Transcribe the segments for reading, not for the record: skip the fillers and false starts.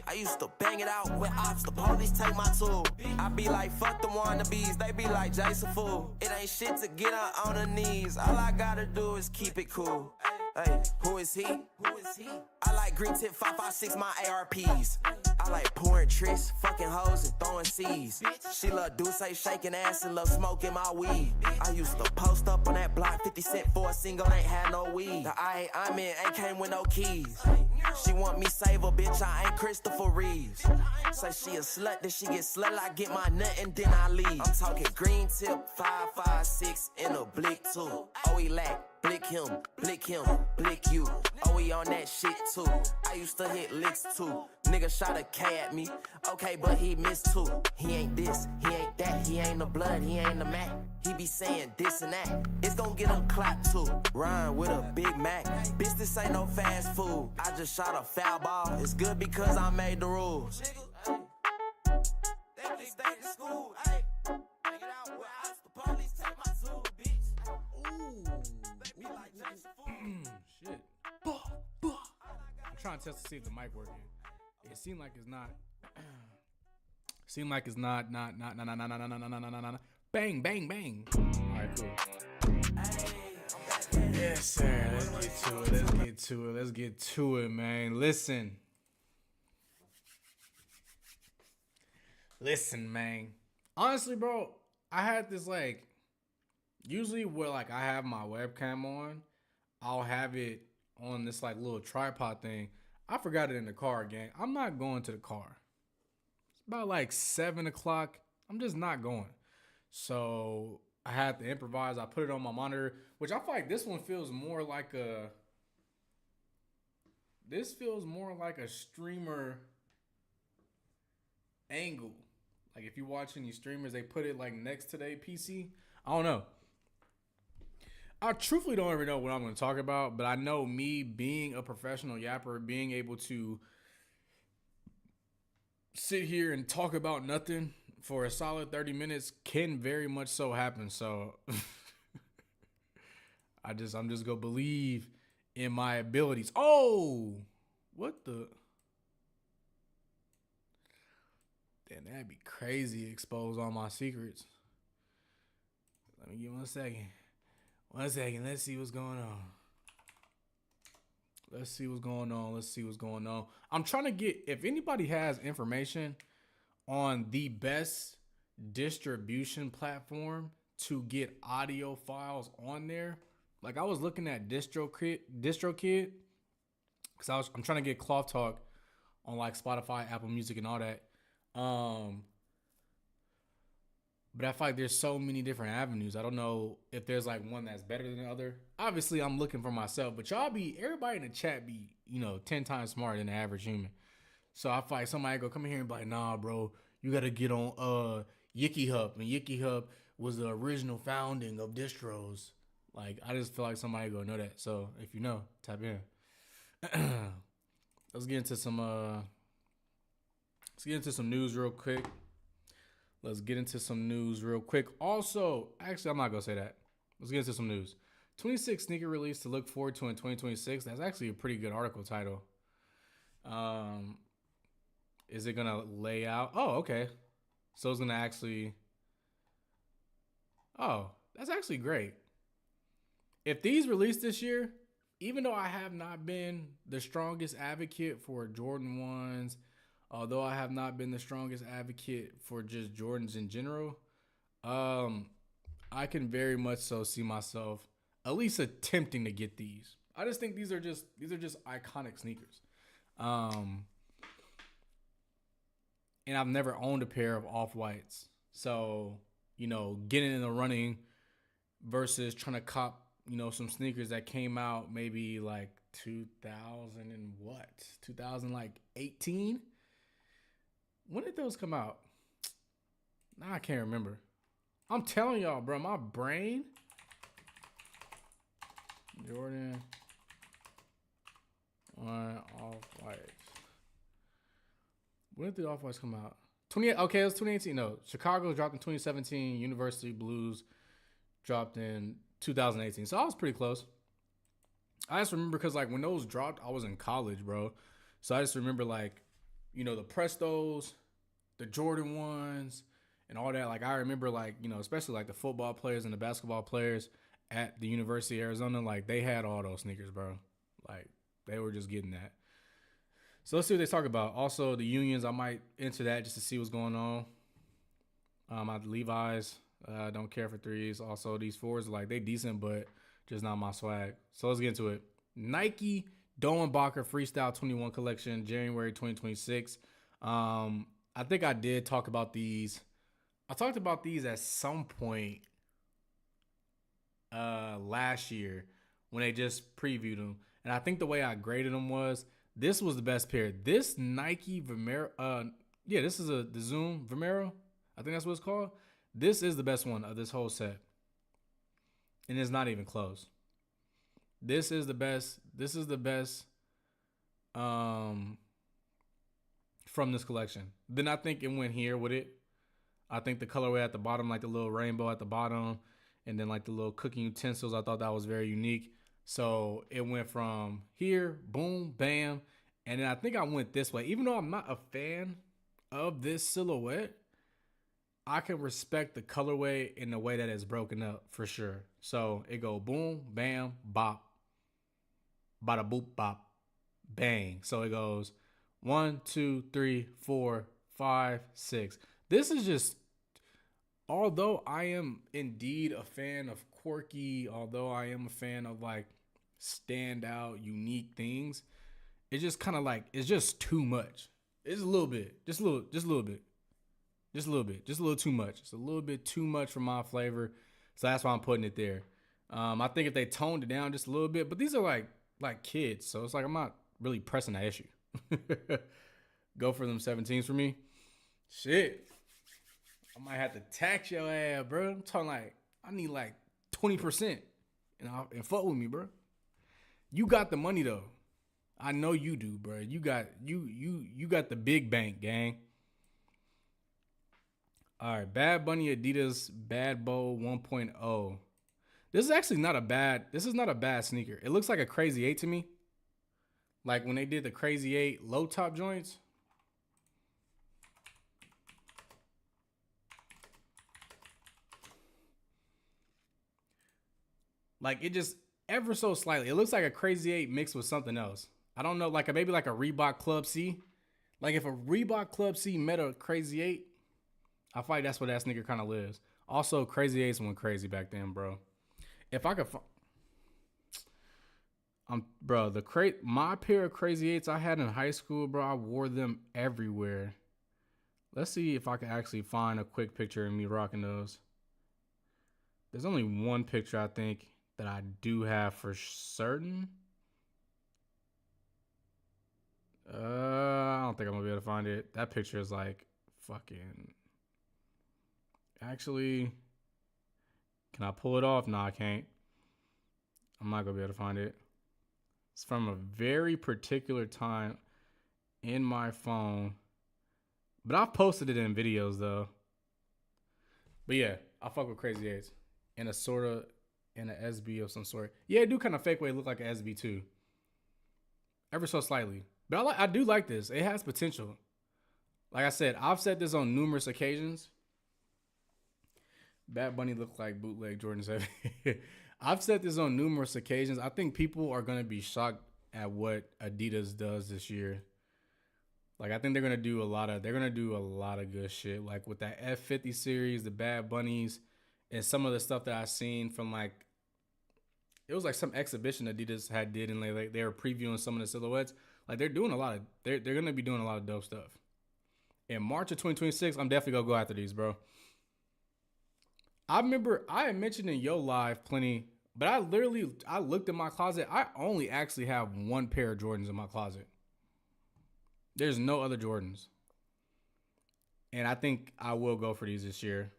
I used to bang it out with ops, the police take my tool. I be like, fuck the wannabes, they be like, Jason fool. It ain't shit to get on her knees, all I gotta do is keep it cool. Hey, who is he? Who is he? I like green tip 556, my ARPs. I like pouring tricks, fucking hoes and throwing C's. She love Douce, shaking ass and love smoking my weed. I used to post up on that block, 50 cent for a single, ain't had no weed. The I'm in ain't came with no keys. She want me save her, bitch, I ain't Christopher Reeves. Say she a slut, then she get slut, I get my nut and then I leave. I'm talking green tip, 556 in a blick too. Oh, he lack. Blick him, blick you. Oh, he on that shit too. I used to hit licks too. Nigga shot a K at me. Okay, but he missed too. He ain't this, he ain't that. He ain't the blood, he ain't the Mac. He be saying this and that. It's gon' get him clapped too. Ryan with a Big Mac. Bitch, this ain't no fast food. I just shot a foul ball. It's good because I made the rules. They be stay in school. Hey, get out where I the police take my tool, bitch. Shit. I'm trying to test to see if the mic working. It seemed like it's not. Bang, bang, bang. All right, cool. Yes, sir. Let's get to it, man. Listen, man. Honestly, bro, I had this like. Usually, where like I have my webcam on, I'll have it on this like little tripod thing. I forgot it in the car, gang. I'm not going to the car. It's about like 7 o'clock. I'm just not going. So I had to improvise. I put it on my monitor, which I feel like this one feels more like a. This feels more like a streamer angle. Like if you're watching these streamers, they put it like next to their PC. I don't know. I truthfully don't ever know what I'm going to talk about, but I know me being a professional yapper, being able to sit here and talk about nothing for a solid 30 minutes can very much so happen. So I'm just going to believe in my abilities. Oh, what the? Damn, that'd be crazy. Expose all my secrets. Let me give 1 second. 1 second. Let's see what's going on. I'm trying to get, if anybody has information on the best distribution platform to get audio files on there. Like I was looking at DistroKid, because I'm trying to get Cloth Talk on like Spotify, Apple Music, and all that. But I feel like there's so many different avenues. I don't know if there's like one that's better than the other. Obviously, I'm looking for myself, but everybody in the chat be, 10 times smarter than the average human. So I feel like somebody go come in here and be like, nah, bro, you got to get on Yiki Hub. And Yiki Hub was the original founding of distros. Like, I just feel like somebody go know that. So if you know, tap in. Let's get into some news real quick. Also, actually, I'm not going to say that. Let's get into some news. 26 sneaker release to look forward to in 2026. That's actually a pretty good article title. Is it going to lay out? Oh, okay. So it's going to actually... Oh, that's actually great. If these release this year, even though I have not been the strongest advocate for Jordan 1s, although I have not been the strongest advocate for just Jordans in general, I can very much so see myself at least attempting to get these. I just think these are just iconic sneakers. And I've never owned a pair of Off-Whites. So, getting in the running versus trying to cop, some sneakers that came out maybe like 2018? When did those come out? Nah, I can't remember. I'm telling y'all, bro, my brain. Jordan 1 Off-Whites. When did the Off-Whites come out? Okay, it was 2018. No, Chicago dropped in 2017. University Blues dropped in 2018. So I was pretty close. I just remember because like when those dropped, I was in college, bro. So I just remember like the Prestos, the Jordan ones, and all that. Like I remember, like especially like the football players and the basketball players at the University of Arizona, like they had all those sneakers, bro. Like they were just getting that. So let's see what they talk about. Also, the unions, I might enter that just to see what's going on. Levi's, don't care for threes. Also, these fours, like they decent, but just not my swag. So let's get into it. Nike Doenbacher Freestyle 21 collection, January 2026. I think I did talk about these. I talked about these at some point last year when they just previewed them. And I think the way I graded them was this was the best pair. This Nike Vomero, this is the Zoom Vomero. I think that's what it's called. This is the best one of this whole set. And it's not even close. This is the best. This is the best from this collection. Then I think it went here with it. I think the colorway at the bottom, like the little rainbow at the bottom, and then like the little cooking utensils, I thought that was very unique. So it went from here, boom, bam. And then I think I went this way. Even though I'm not a fan of this silhouette, I can respect the colorway in the way that it's broken up for sure. So it go boom, bam, bop, bada boop, bop, bang. So it goes 1, 2, 3, 4, 5, 6. This is just, although I am indeed a fan of quirky, although I am a fan of like standout, unique things, it's just kind of like, it's just too much. It's a little bit, just a little bit. Just a little too much. It's a little bit too much for my flavor. So that's why I'm putting it there. I think if they toned it down just a little bit, but these are like kids. So it's like, I'm not really pressing that issue. Go for them 17s for me. Shit. I might have to tax your ass, bro. I'm talking like, I need like 20% and fuck with me, bro. You got the money though. I know you do, bro. You got the big bank, gang. All right, Bad Bunny Adidas Bad Bowl 1.0. This is actually not a bad sneaker. It looks like a Crazy 8 to me. Like when they did the Crazy 8 low top joints. Like it just ever so slightly. It looks like a Crazy 8 mixed with something else. I don't know, like maybe like a Reebok Club C. Like if a Reebok Club C met a Crazy 8, I feel like that's where that sneaker kind of lives. Also, Crazy 8s went crazy back then, bro. If I could, my pair of Crazy 8s I had in high school, bro, I wore them everywhere. Let's see if I can actually find a quick picture of me rocking those. There's only one picture I think that I do have for certain. I don't think I'm gonna be able to find it. That picture is like fucking. Actually, can I pull it off? No, I can't. I'm not gonna be able to find it. It's from a very particular time in my phone, but I've posted it in videos though. But yeah, I fuck with Crazy 8s and a sort of and an SB of some sort. Yeah, it do kind of fake way look like an SB too, ever so slightly. But I do like this. It has potential. Like I said, I've said this on numerous occasions. Bad Bunny looked like bootleg Jordan 7. I've said this on numerous occasions. I think people are going to be shocked at what Adidas does this year. Like I think they're going to do a lot of good shit. Like with that F50 series, the Bad Bunnies, and some of the stuff that I've seen from like, it was like some exhibition Adidas did and like they were previewing some of the silhouettes. Like they're doing they're going to be doing a lot of dope stuff. In March of 2026, I'm definitely going to go after these, bro. I remember I had mentioned in Yo Live plenty, but I looked in my closet. I only actually have one pair of Jordans in my closet. There's no other Jordans. And I think I will go for these this year,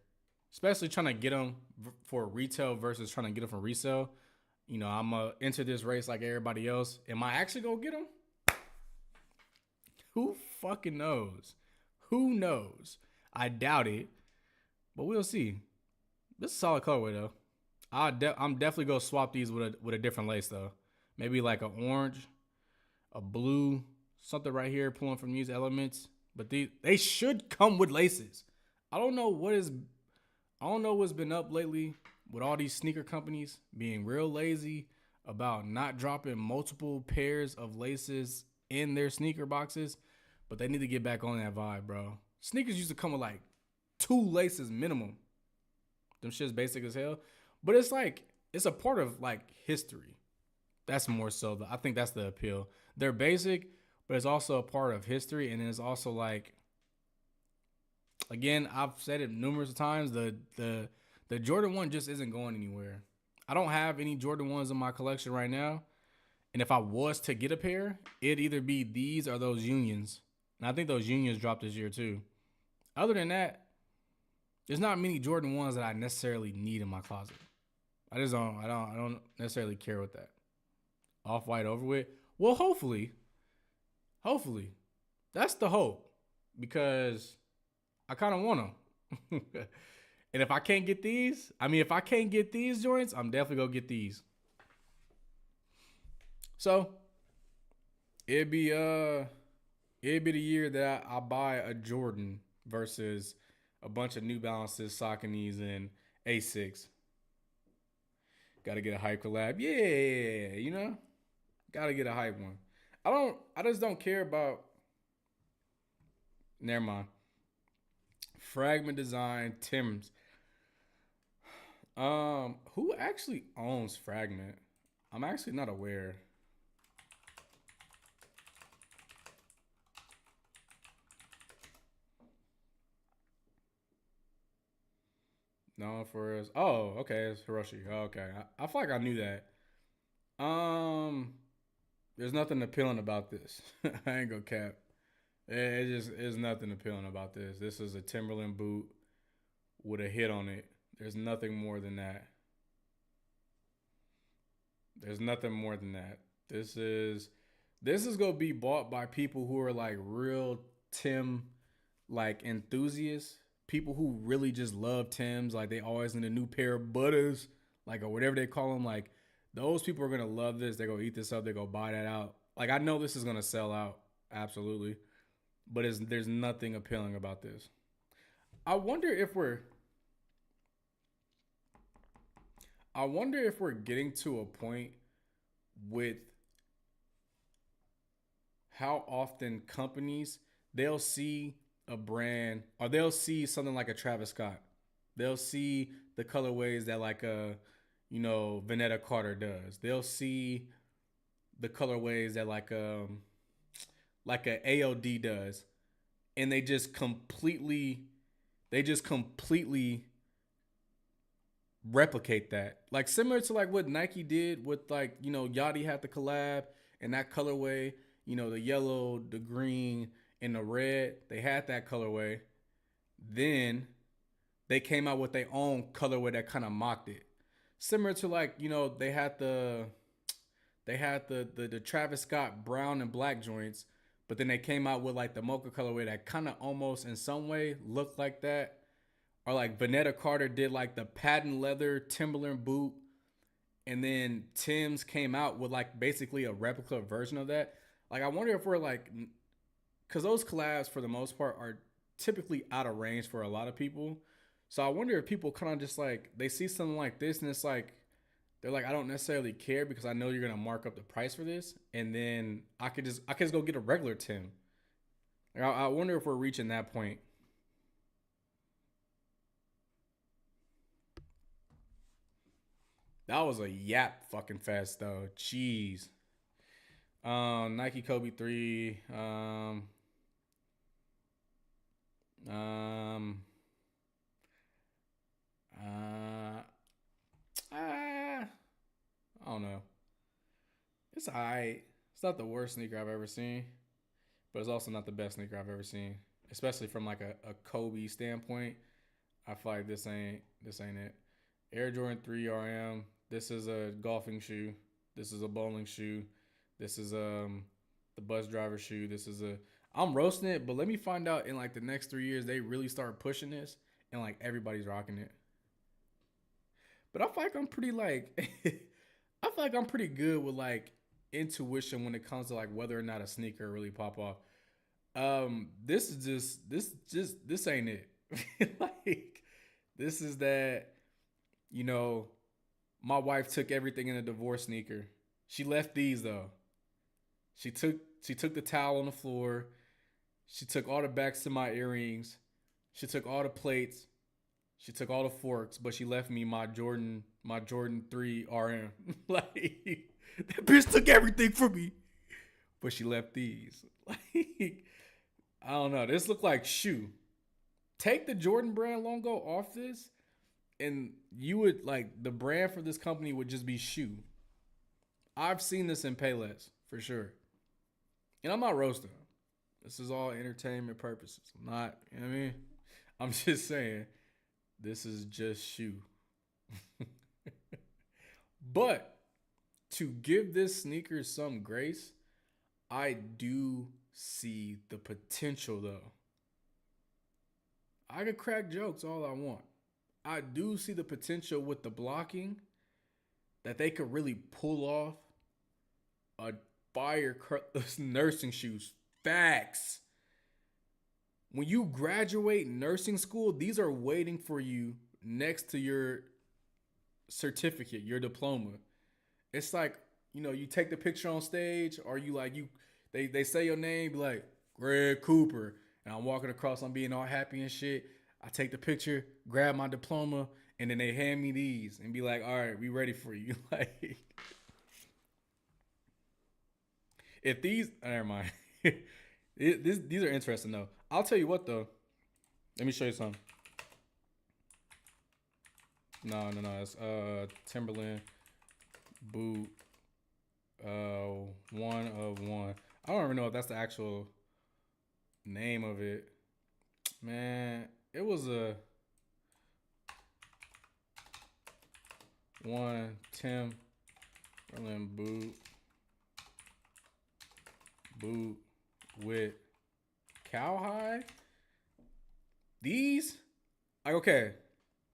especially trying to get them for retail versus trying to get them for resale. You know, I'm going to enter this race like everybody else. Am I actually going to get them? Who fucking knows? Who knows? I doubt it, but we'll see. This is a solid colorway though. I'm definitely gonna swap these with a different lace though. Maybe like an orange, a blue, something right here pulling from these elements. But they should come with laces. I don't know what's been up lately with all these sneaker companies being real lazy about not dropping multiple pairs of laces in their sneaker boxes, but they need to get back on that vibe, bro. Sneakers used to come with like 2 laces minimum. Them shit's basic as hell, but it's like it's a part of like history. That's more so. I think that's the appeal. They're basic, but it's also a part of history, and it's also like, again, I've said it numerous times. The Jordan 1 just isn't going anywhere. I don't have any Jordan 1s in my collection right now, and if I was to get a pair, it'd either be these or those Unions. And I think those Unions dropped this year too. Other than that, there's not many Jordan 1s that I necessarily need in my closet. I don't necessarily care with that. Off-white over with. Well, hopefully. That's the hope. Because I kind of want them. And if I can't get these joints, I'm definitely going to get these. So, it'd be the year that I buy a Jordan versus a bunch of New Balances, Sauconys, and Asics. Got to get a hype collab. Yeah, you know? Got to get a hype one. I just don't care about... Never mind. Fragment Design, Tim's. Who actually owns Fragment? I'm actually not aware. No, for us. Oh, okay, it's Hiroshi. Oh, okay, I feel like I knew that. There's nothing appealing about this. I ain't gonna cap. It just is nothing appealing about this. This is a Timberland boot with a hit on it. There's nothing more than that. There's nothing more than that. This is gonna be bought by people who are like real Tim like enthusiasts. People who really just love Tims. Like they always need a new pair of butters, like or whatever they call them. Like those people are gonna love this. They're gonna eat this up. They're gonna buy that out. Like I know this is gonna sell out. Absolutely. But there's nothing appealing about this. I wonder if we're getting to a point with how often companies, they'll see a brand or they'll see something like a Travis Scott. They'll see the colorways that like a, Vanetta Carter does. They'll see the colorways that like a AOD does, and they just completely replicate that. Like similar to like what Nike did with like, Yachty had the collab and that colorway, the yellow, the green, and the red. They had that colorway. Then they came out with their own colorway that kind of mocked it. Similar to like, they had the Travis Scott brown and black joints, but then they came out with like the mocha colorway that kind of almost in some way looked like that. Or like Vanetta Carter did like the patent leather Timberland boot. And then Tim's came out with like basically a replica version of that. Like I wonder if we're like, because those collabs for the most part are typically out of range for a lot of people. So I wonder if people kind of just like, they see something like this and it's like, they're like, I don't necessarily care because I know you're gonna mark up the price for this, and then I could just go get a regular Tim. Like, I wonder if we're reaching that point. That was a yap fucking fest though. Jeez. Nike Kobe 3. I don't know. It's alright. It's not the worst sneaker I've ever seen, but it's also not the best sneaker I've ever seen. Especially from like a Kobe standpoint. I feel like this ain't it. Air Jordan 3 RM. This is a golfing shoe. This is a bowling shoe. This is the bus driver shoe. I'm roasting it, but let me find out in like the next 3 years they really start pushing this and like everybody's rocking it. But I feel like I'm pretty like I feel like I'm pretty good with like intuition when it comes to like whether or not a sneaker really pop off. This is this ain't it. Like, this is that, you know, my wife took everything in a divorce sneaker. She left these though. She took the towel on the floor. She took all the backs to my earrings. She took all the plates. She took all the forks, but she left me my Jordan 3 RM. Like, that bitch took everything from me. But she left these. Like, I don't know. This look like shoe. Take the Jordan brand logo off this, and you would, like, the brand for this company would just be shoe. I've seen this in Payless for sure. And I'm not roasting them. This is all entertainment purposes. I'm not, you know what I mean? I'm just saying, this is just shoe. But to give this sneaker some grace, I do see the potential though. I could crack jokes all I want. I do see the potential with the blocking that they could really pull off a fire nursing shoes. Facts. When you graduate nursing school, these are waiting for you next to your certificate, your diploma. It's like, you know, you take the picture on stage, or you like they say your name, be like Greg Cooper, and I'm walking across, I'm being all happy and shit. I take the picture, grab my diploma, and then they hand me these and be like, all right, we ready for you. Like, if these, never mind. These are interesting though. I'll tell you what though. Let me show you something. No. It's Timberland boot. 1 of 1. I don't even know if that's the actual name of it. Man, it was a Timberland boot with cowhide. These, like, okay,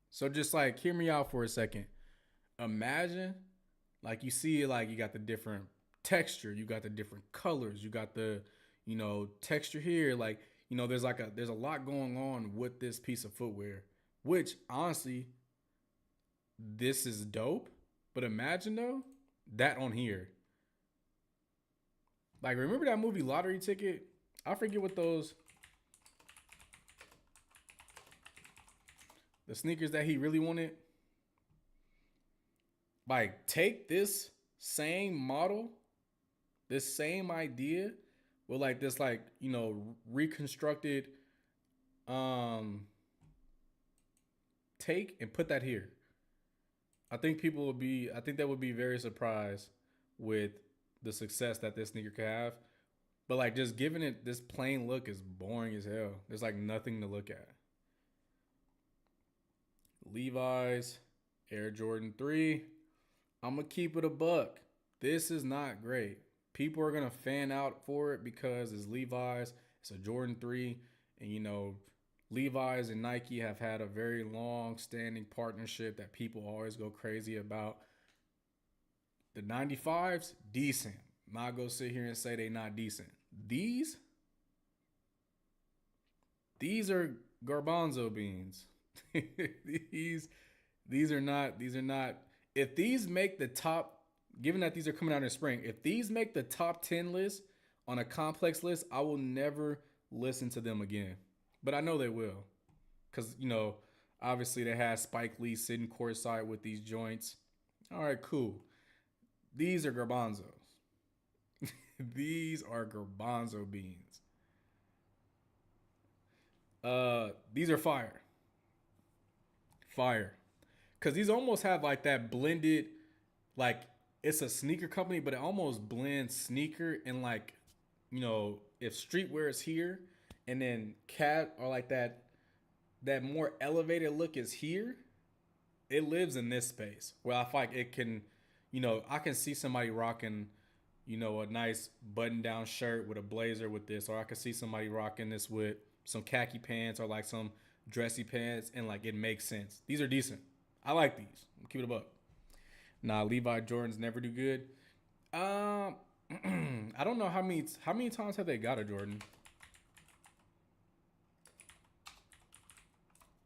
so just like hear me out for a second. Imagine, like, you see, like, you got the different texture, you got the different colors, you got the, you know, texture here, like, you know, there's a lot going on with this piece of footwear, which honestly, this is dope. But imagine though, that on here. Like, remember that movie Lottery Ticket? I forget what those, the sneakers that he really wanted. Like, take this same model, this same idea, with like this, like, you know, reconstructed take, and put that here. I think that would be very surprised with the success that this sneaker could have. But like, just giving it this plain look is boring as hell. There's like nothing to look at. Levi's Air Jordan 3. I'm going to keep it a buck. This is not great. People are going to fan out for it because it's Levi's. It's a Jordan 3. And, you know, Levi's and Nike have had a very long-standing partnership that people always go crazy about. The 95s, decent. I'm not going to sit here and say they're not decent. These are garbanzo beans. These are not. If these make the top, given that these are coming out in spring, if these make the top 10 list on a complex list, I will never listen to them again. But I know they will. Because, you know, obviously they had Spike Lee sitting courtside with these joints. All right, cool. These are garbanzos. These are garbanzo beans. These are fire. Fire. Because these almost have like that blended, like, it's a sneaker company, but it almost blends sneaker and, like, you know, if streetwear is here and then cat, or like that more elevated look is here, it lives in this space where I feel like it can, you know, I can see somebody rocking, you know, a nice button down shirt with a blazer with this, or I can see somebody rocking this with some khaki pants or like some dressy pants, and like it makes sense. These are decent. I like these. Keep it a buck. Nah, Levi Jordans never do good. I don't know how many times have they got a Jordan.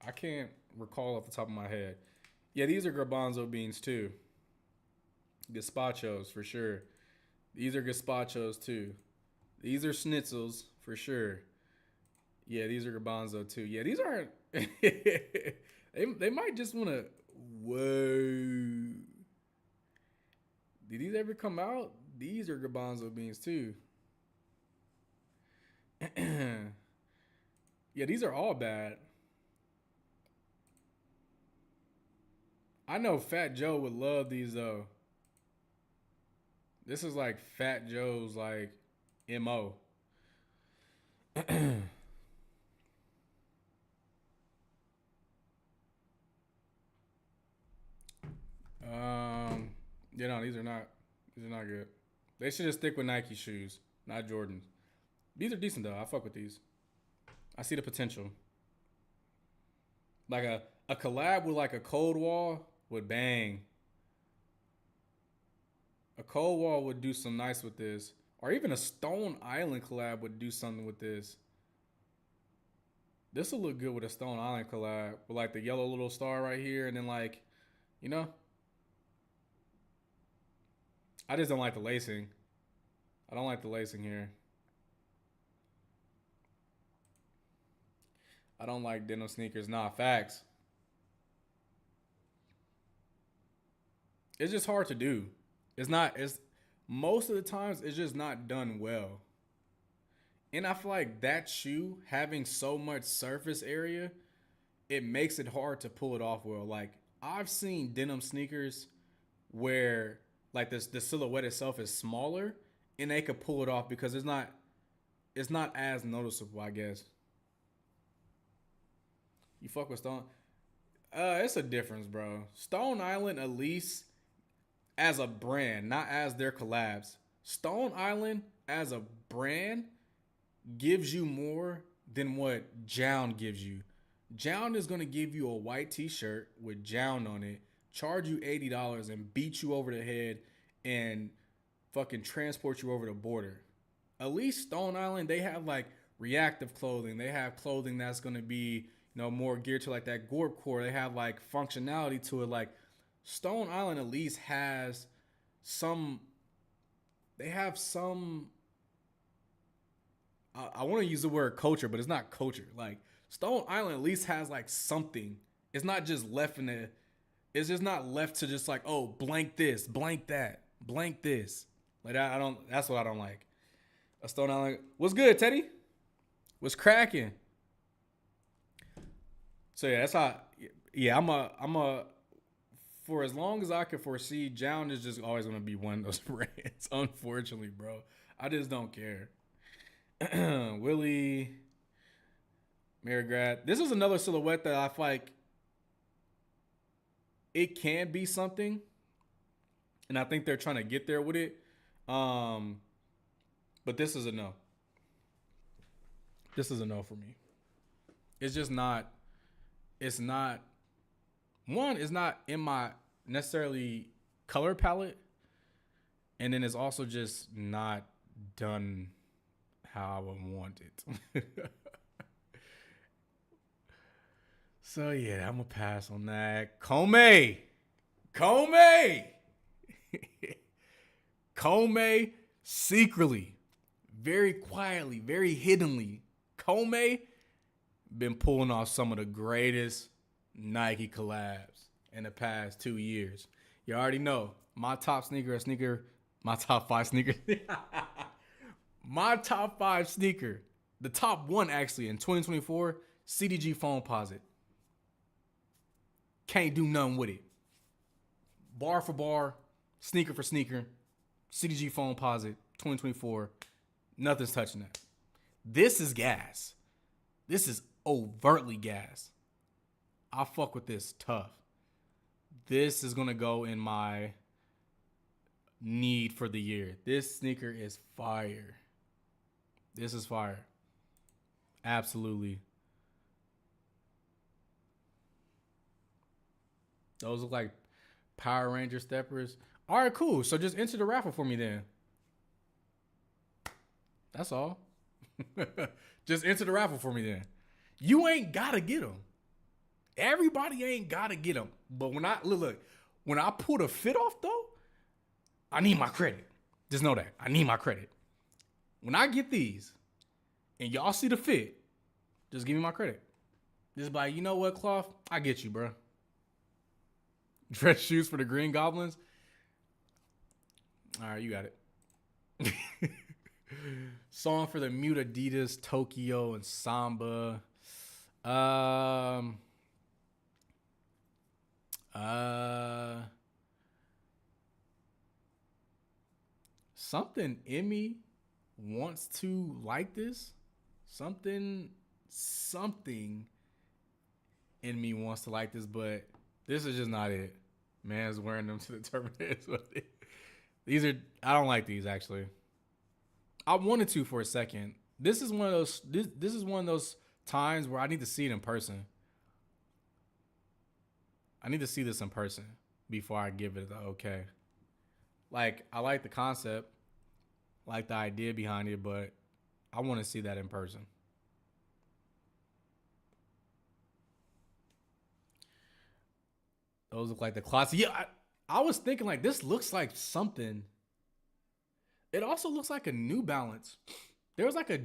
I can't recall off the top of my head. Yeah, these are garbanzo beans too. Gazpachos for sure. These are gazpachos too. These are schnitzels for sure. Yeah, these are garbanzo too. Yeah, these aren't. they might just want to. Whoa. Did these ever come out? These are garbanzo beans too. Yeah, these are all bad. I know Fat Joe would love these though. This is like Fat Joe's like MO. Yeah, no, these are not good. They should just stick with Nike shoes, not Jordans. These are decent though. I fuck with these. I see the potential. Like a collab with like a Cold Wall would bang. A Cold Wall would do some nice with this. Or even a Stone Island collab would do something with this. This will look good with a Stone Island collab. With like the yellow little star right here. And then like, you know. I just don't like the lacing. I don't like the lacing here. I don't like denim sneakers. Nah, facts. It's just hard to do. It's most of the times it's just not done well. And I feel like that shoe having so much surface area, it makes it hard to pull it off well. Like I've seen denim sneakers where like the silhouette itself is smaller and they could pull it off because it's not as noticeable, I guess. You fuck with Stone? It's a difference, bro. Stone Island, at least as a brand, not as their collabs. Stone Island as a brand gives you more than what Jown gives you. Jown is gonna give you a white t-shirt with Jown on it, charge you $80 and beat you over the head and fucking transport you over the border. At least Stone Island, they have like reactive clothing. They have clothing that's gonna be, you know, more geared to like that Gorp core. They have like functionality to it. Like Stone Island at least has some. They have some. I want to use the word culture, but it's not culture. Like Stone Island at least has like something. It's not just left in the. It's just not left to just like, oh, blank this, blank that, blank this. Like I don't. That's what I don't like. A Stone Island. What's good, Teddy? What's cracking? So yeah, that's how. Yeah, I'm a. For as long as I can foresee, Jown is just always gonna be one of those brands. Unfortunately, bro, I just don't care. Willie, Marigrad. This is another silhouette that I feel like it can be something, and I think they're trying to get there with it. But this is a no. This is a no for me. It's just not. It's not. One, it's not in my necessarily color palette, and then it's also just not done how I would want it. So yeah, I'm gonna pass on that. Come, Come secretly, very quietly, very hiddenly, Come been pulling off some of the greatest Nike collabs in the past 2 years. You already know my top my top 5 sneakers. My top 5 sneaker, the top one actually in 2024, CDG Foamposite. Can't do nothing with it. Bar for bar, sneaker for sneaker, CDG Foamposite 2024. Nothing's touching that. This is gas. This is overtly gas. I fuck with this tough. This is going to go in my need for the year. This sneaker is fire. This is fire. Absolutely. Those look like Power Ranger steppers. All right, cool. So just enter the raffle for me then. That's all. Just enter the raffle for me then. You ain't got to get them. Everybody ain't gotta get them. But when I look, when I pull the fit off though, I need my credit. Just know that. I need my credit. When I get these and y'all see the fit, just give me my credit. Just be like, you know what, Cloth? I get you, bro. Dress shoes for the Green Goblins. All right, you got it. Song for the Mute Adidas, Tokyo, and Samba. Something in me wants to like this. Something in me wants to like this, but this is just not it. Man's wearing them to the Terminator. These are, I don't like these actually. I wanted to for a second. This is one of those. This is one of those times where I need to see it in person. I need to see this in person before I give it the okay. Like, I like the concept, like the idea behind it, but I want to see that in person. Those look like the classic. Yeah, I was thinking like this looks like something. It also looks like a New Balance. There was like a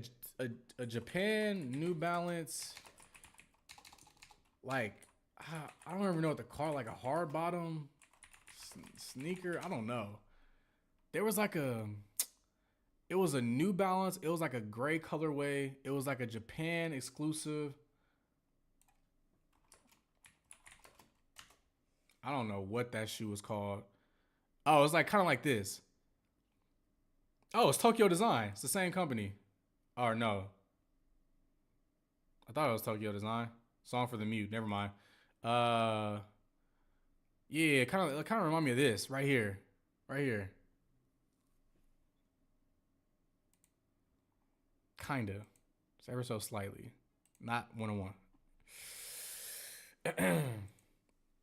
Japan New Balance, like I don't even know what to call it, like a hard bottom sneaker. I don't know. There was like it was a New Balance. It was like a gray colorway. It was like a Japan exclusive. I don't know what that shoe was called. Oh, it's like kind of like this. Oh, it's Tokyo Design. It's the same company. Or no. I thought it was Tokyo Design. Song for the Mute. Never mind. Yeah, kind of remind me of this right here. Right here. Kinda. It's ever so slightly. Not 101.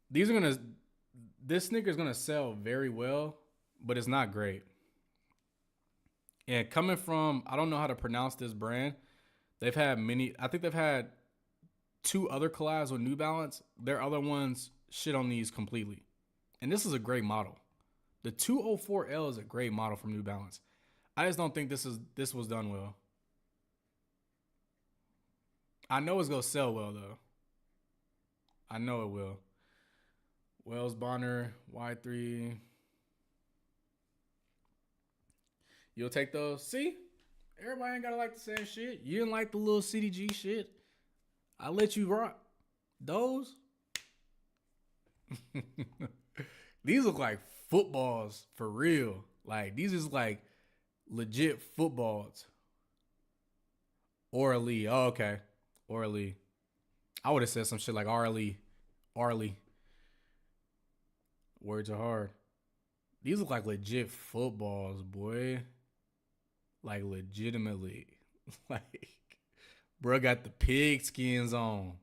This sneaker is gonna sell very well, but it's not great. And coming from, I don't know how to pronounce this brand. They've had I think they've had 2 other collabs with New Balance. Their other ones shit on these completely. And this is a great model. The 204L is a great model from New Balance. I just don't think this was done well. I know it's gonna sell well though. I know it will. Wells Bonner, Y3. You'll take those. See? Everybody ain't gotta like the same shit. You didn't like the little CDG shit. I let you rock those. These look like footballs for real. Like, these is like legit footballs. Orally. Oh, okay. Orally. I would have said some shit like Arlie. Words are hard. These look like legit footballs, boy. Like, legitimately. Like, bro got the pig skins on.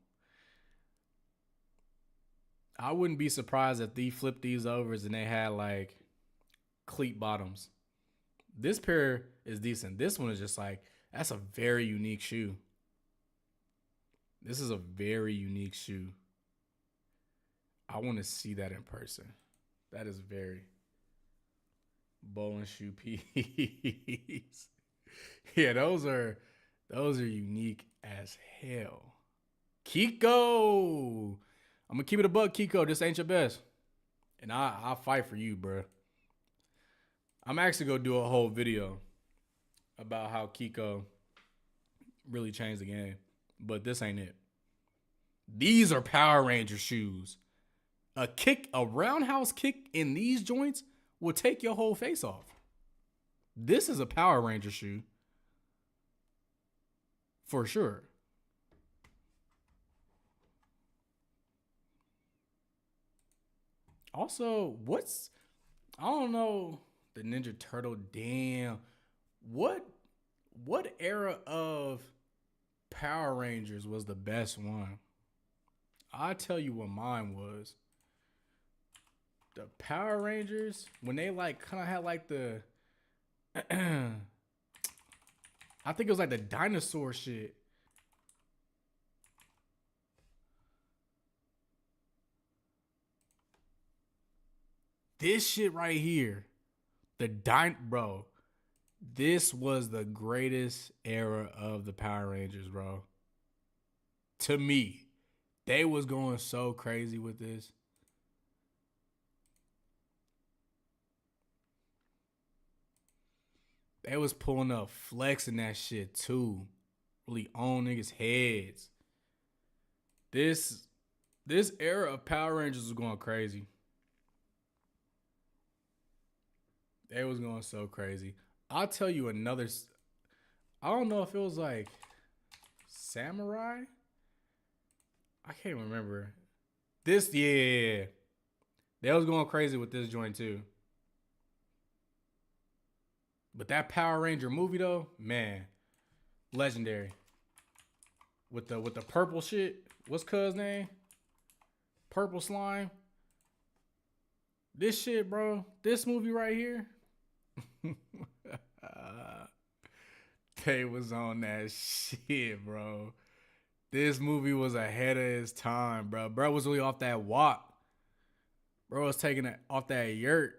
I wouldn't be surprised if they flipped these overs and they had, like, cleat bottoms. This pair is decent. This one is just like, that's a very unique shoe. This is a very unique shoe. I want to see that in person. That is very bowling shoe piece. Yeah, those are unique as hell. Kiko. I'm gonna keep it a buck, Kiko. This ain't your best. And I'll fight for you, bro. I'm actually gonna do a whole video about how Kiko really changed the game. But this ain't it. These are Power Ranger shoes. A roundhouse kick in these joints will take your whole face off. This is a Power Ranger shoe. For sure. Also, I don't know, the Ninja Turtle, damn. What era of Power Rangers was the best one? I'll tell you what mine was. The Power Rangers, when they like kind of had like the I think it was like the dinosaur shit. this shit right here, bro, this was the greatest era of the Power Rangers, bro. To me, they was going so crazy with this. They was pulling up, flexing that shit too. Really on niggas' heads. This era of Power Rangers was going crazy. They was going so crazy. I'll tell you another. I don't know if it was like Samurai. I can't remember. This, yeah. They was going crazy with this joint too. But that Power Ranger movie though, man, legendary. With the purple shit. What's cuz name? Purple slime. This shit, bro. This movie right here. They was on that shit, bro. This movie was ahead of its time, bro. Bro was really off that walk. Bro was taking it off that yurt.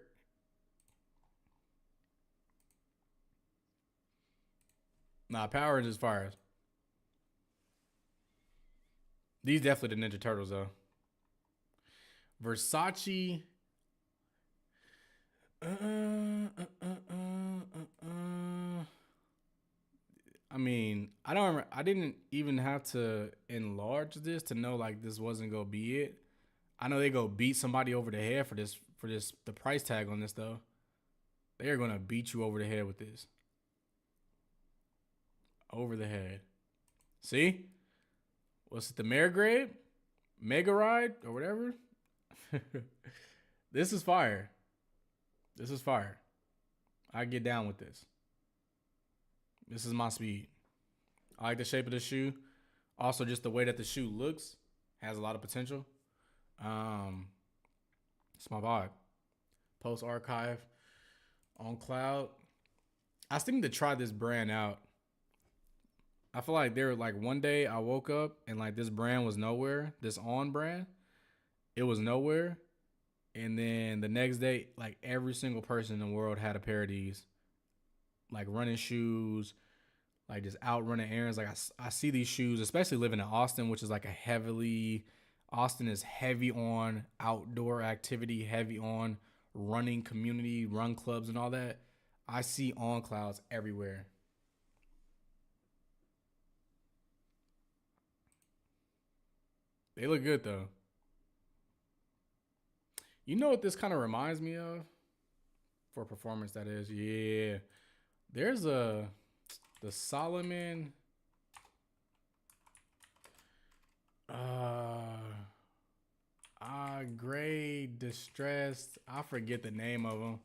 Nah, Power Rangers fires. These definitely the Ninja Turtles though. Versace. I mean, I don't remember. I didn't even have to enlarge this to know like this wasn't gonna be it. I know they go beat somebody over the head for this. The price tag on this though. They are gonna beat you over the head with this. Over the head. See? What's it? The Marigrade? Mega Ride or whatever? This is fire. This is fire. I get down with this. This is my speed. I like the shape of the shoe. Also, just the way that the shoe looks has a lot of potential. It's my vibe. Post archive on cloud. I still need to try this brand out. I feel like there, like one day I woke up and like this brand was nowhere. This On brand, it was nowhere. And then the next day, like every single person in the world had a pair of these, like running shoes, like just out running errands. Like I see these shoes, especially living in Austin, which is like Austin is heavy on outdoor activity, heavy on running community, run clubs and all that. I see On Clouds everywhere. They look good though. You know what this kind of reminds me of? For performance, that is. Yeah. There's the Solomon. Gray Distressed. I forget the name of them.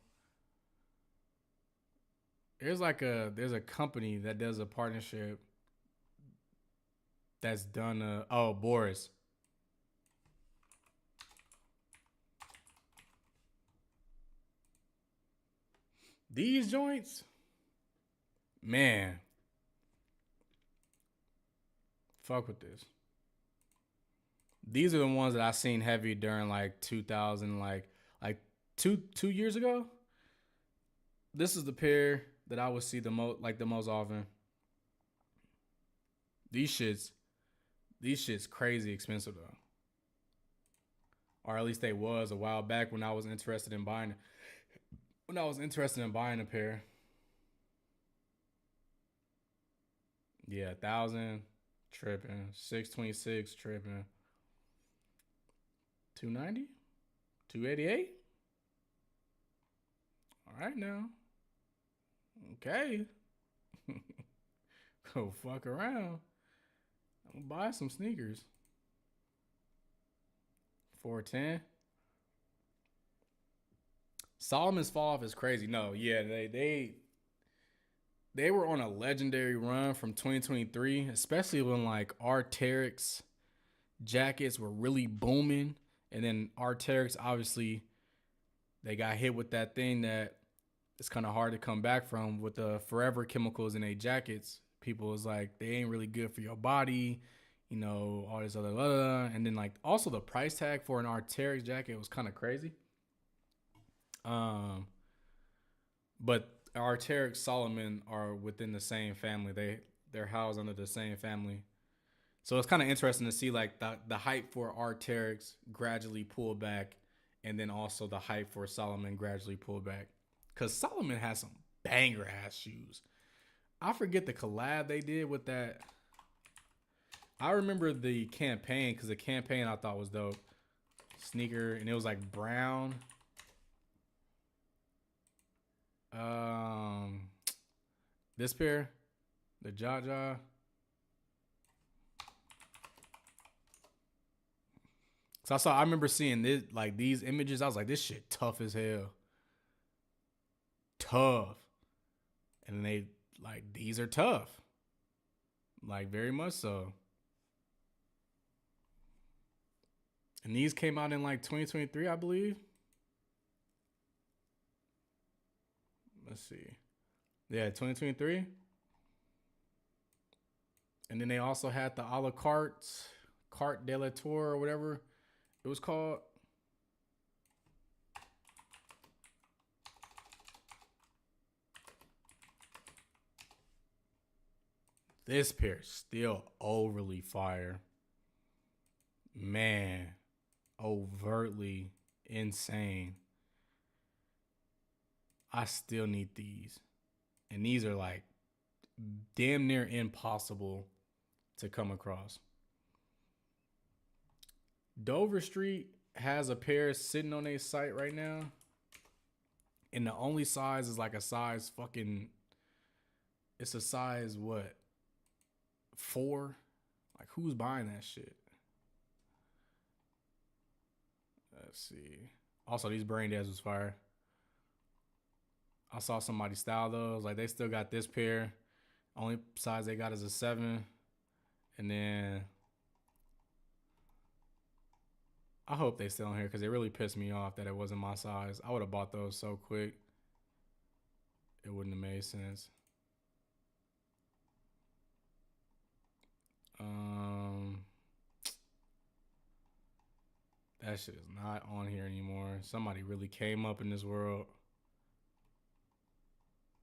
There's a company that does a partnership that's done Boris. These joints, man, fuck with this. These are the ones that I seen heavy during like 2000, like two years ago. This is the pair that I would see the most often. These shits crazy expensive though, or at least they was a while back when I was interested in buying. When I was interested in buying a pair. Yeah, 1,000 tripping, 626 tripping, 290, 288. All right now. Okay. Go fuck around. I'm gonna buy some sneakers. 410. Solomon's fall off is crazy. No, yeah, they were on a legendary run from 2023, especially when like Arc'teryx jackets were really booming, and then Arc'teryx obviously they got hit with that thing that it's kind of hard to come back from with the forever chemicals in their jackets. People was like they ain't really good for your body, you know, all this other and then like also the price tag for an Arc'teryx jacket was kind of crazy. Um, but Arc'teryx, Solomon are within the same family. They're housed under the same family. So it's kind of interesting to see like the hype for Arc'teryx gradually pull back, and then also the hype for Solomon gradually pull back. Cause Solomon has some banger ass shoes. I forget the collab they did with that. I remember the campaign because the campaign I thought was dope. Sneaker, and it was like brown. This pair, the Jaja. So I remember seeing this, like these images. I was like, this shit tough as hell. Tough. And they like, these are tough. Like very much so. And these came out in like 2023, I believe. Let's see. Yeah, 2023. And then they also had the a la carte de la Tour or whatever it was called. This pair still overly fire. Man, overtly insane. I still need these. And these are like damn near impossible to come across. Dover Street has a pair sitting on their site right now. And the only size is like a size fucking, it's a size what? 4? Like who's buying that shit? Let's see. Also, these brain deads was fire. I saw somebody style those. Like they still got this pair. Only size they got is a 7. And then I hope they still on here because it really pissed me off that it wasn't my size. I would have bought those so quick. It wouldn't have made sense. That shit is not on here anymore. Somebody really came up in this world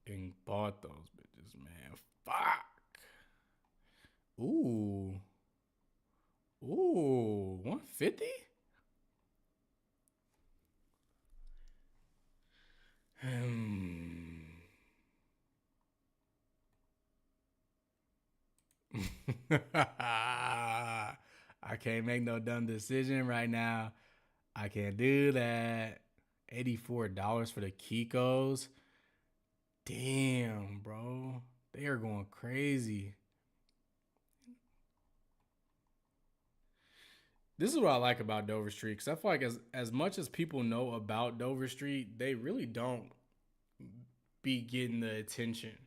and bought those bitches, man. Fuck. Ooh. Ooh, 150? I can't make no dumb decision right now. I can't do that. $84 for the Kikos. Damn, bro. They are going crazy. This is what I like about Dover Street, because I feel like as much as people know about Dover Street, they really don't be getting the attention.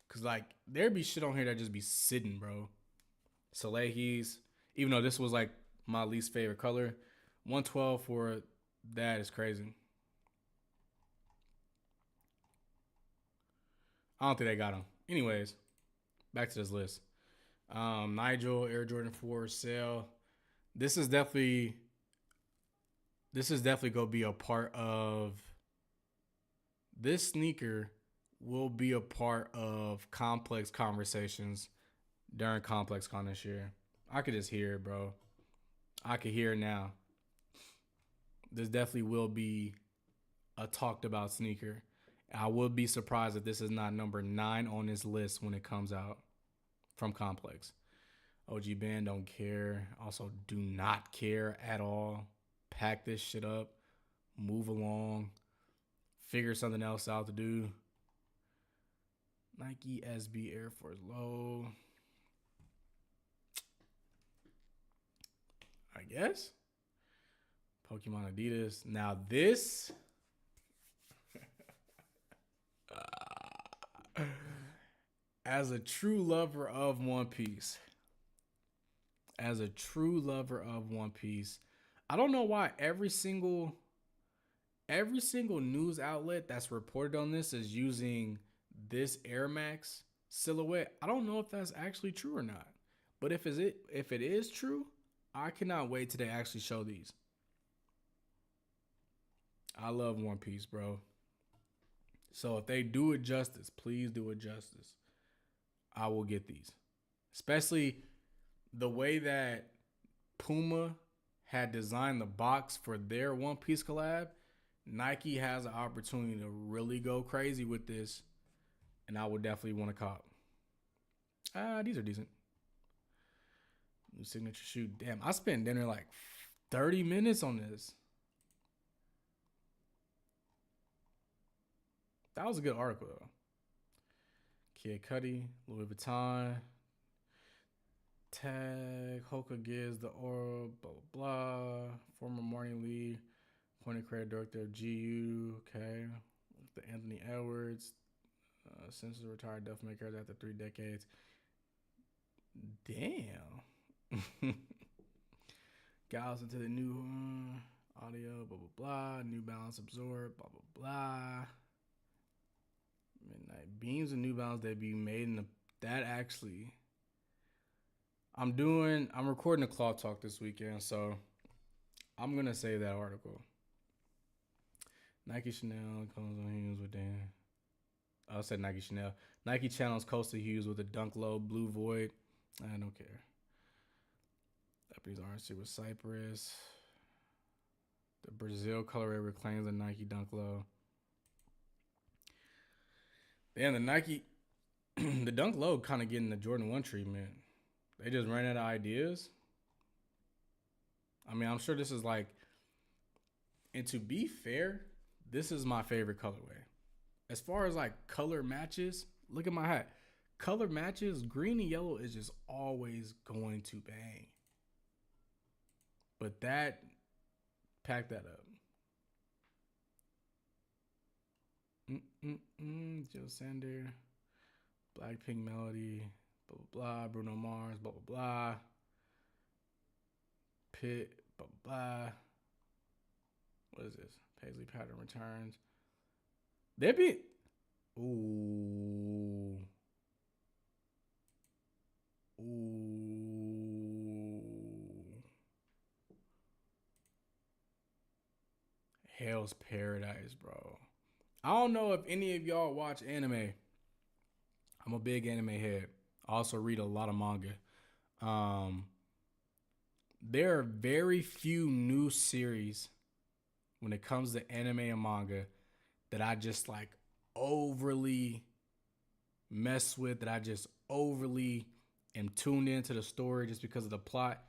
Because, like, there be shit on here that just be sitting, bro. Salehi's, even though this was, like, my least favorite color, 112 for that is crazy. I don't think they got them. Anyways, back to this list. Nigel, Air Jordan 4, sale. This is definitely gonna be a part of, this sneaker will be a part of Complex conversations during ComplexCon this year. I could just hear it, bro. I could hear it now. This definitely will be a talked about sneaker. I would be surprised if this is not number 9 on this list when it comes out from Complex. OG Ben don't care. Also do not care at all. Pack this shit up. Move along. Figure something else out to do. Nike SB Air Force Low. I guess. Pokemon Adidas. Now this. As a true lover of One Piece. I don't know why every single news outlet that's reported on this is using this Air Max silhouette. I don't know if that's actually true or not. But if it is true, I cannot wait till they actually show these. I love One Piece, bro. So if they do it justice, please do it justice. I will get these. Especially the way that Puma had designed the box for their One Piece collab. Nike has an opportunity to really go crazy with this, and I would definitely want to cop. These are decent. New signature shoe. Damn, I spent dinner like 30 minutes on this. That was a good article though. Kid Cudi, Louis Vuitton, Tag, Hoka gives the aura, blah, blah, blah. Former morning lead, appointed creative director of GU, okay. The Anthony Edwards, since the retired Duff Makers after 3 decades. Damn. Gals into the new audio, blah, blah, blah. New Balance Absorb, blah, blah, blah. Midnight Beams and New Balance debut made in that actually. I'm recording a Cloth Talk this weekend, so I'm gonna save that article. Nike Chanel comes on Hughes with Dan. I said Nike Chanel. Nike channels Coastal Hughes with a Dunk Low Blue Void. I don't care. Japanese RC with Cypress. The Brazil colorway reclaims the Nike Dunk Low. Damn, the Nike, the Dunk Low kind of getting the Jordan 1 treatment. They just ran out of ideas. I mean, I'm sure this is like, and to be fair, this is my favorite colorway. As far as like color matches, look at my hat. Color matches, green and yellow is just always going to bang. But that, pack that up. Joe Sander, Blackpink Melody, blah, blah, blah, Bruno Mars, blah, blah, blah. Pitt, blah, blah, blah. What is this? Paisley Pattern returns. They be... Ooh. Hell's Paradise, bro. I don't know if any of y'all watch anime. I'm a big anime head. I also read a lot of manga. There are very few new series when it comes to anime and manga that I just like overly mess with, that I just overly am tuned into the story just because of the plot.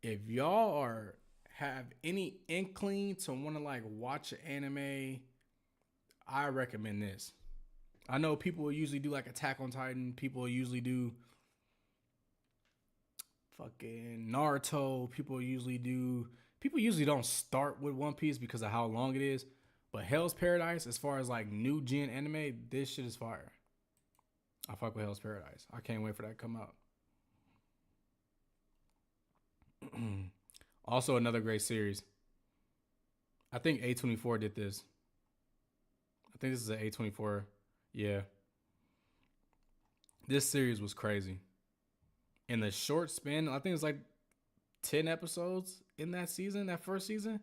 If y'all have any inkling to want to like watch an anime, I recommend this. I know people will usually do like Attack on Titan. People will usually do fucking Naruto. People usually don't start with One Piece because of how long it is. But Hell's Paradise, as far as like new gen anime, this shit is fire. I fuck with Hell's Paradise. I can't wait for that to come out. Also, another great series. I think A24 did this. I think this is an A24. Yeah. This series was crazy. In the short span, I think it's like 10 episodes in that season, that first season.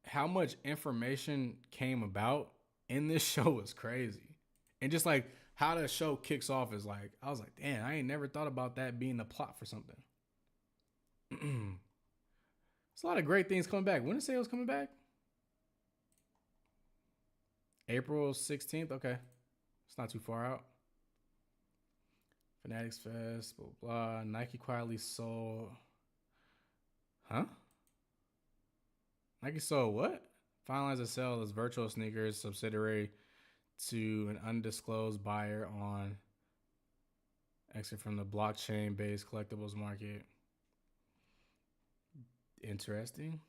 How much information came about in this show was crazy. And just like how the show kicks off is like, I was like, damn, I ain't never thought about that being the plot for something. There's a lot of great things coming back. When did it say it was coming back? April 16th. Okay. It's not too far out. Fanatics Fest, blah, blah. Nike quietly sold. Huh? Nike sold what? Finalized a sale as Virtual Sneakers subsidiary to an undisclosed buyer on exit from the blockchain-based collectibles market. Interesting.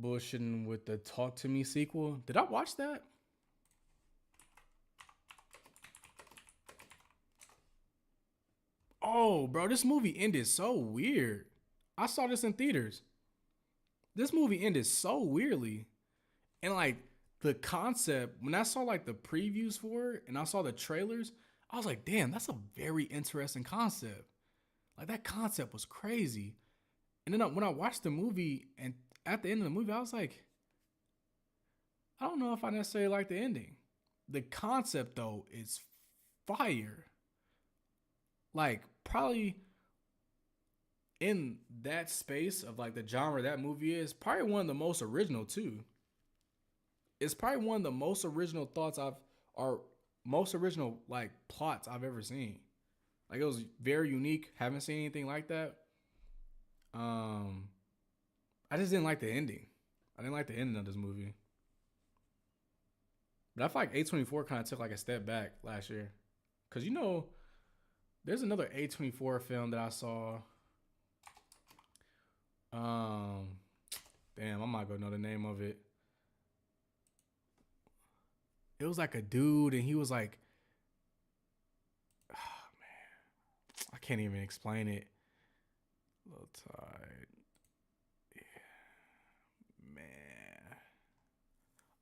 Bullshitting with the Talk to Me sequel. Did I watch that? Oh, bro, this movie ended so weird. I saw this in theaters. This movie ended so weirdly. And like the concept, when I saw like the previews for it and I saw the trailers, I was like, damn, that's a very interesting concept. Like that concept was crazy. And then when I watched the movie, and at the end of the movie, I was like, I don't know if I necessarily like the ending. The concept though is fire. Like probably in that space of like the genre that movie is, probably one of the most original too. It's probably one of the most original thoughts or most original like plots I've ever seen. Like it was very unique. Haven't seen anything like that. Um, I just didn't like the ending. I didn't like the ending of this movie. But I feel like A24 kind of took like a step back last year. Cause there's another A24 film that I saw. Um, damn, I might go know the name of it. It was like a dude, and he was like, oh man, I can't even explain it. Little tired, yeah, man.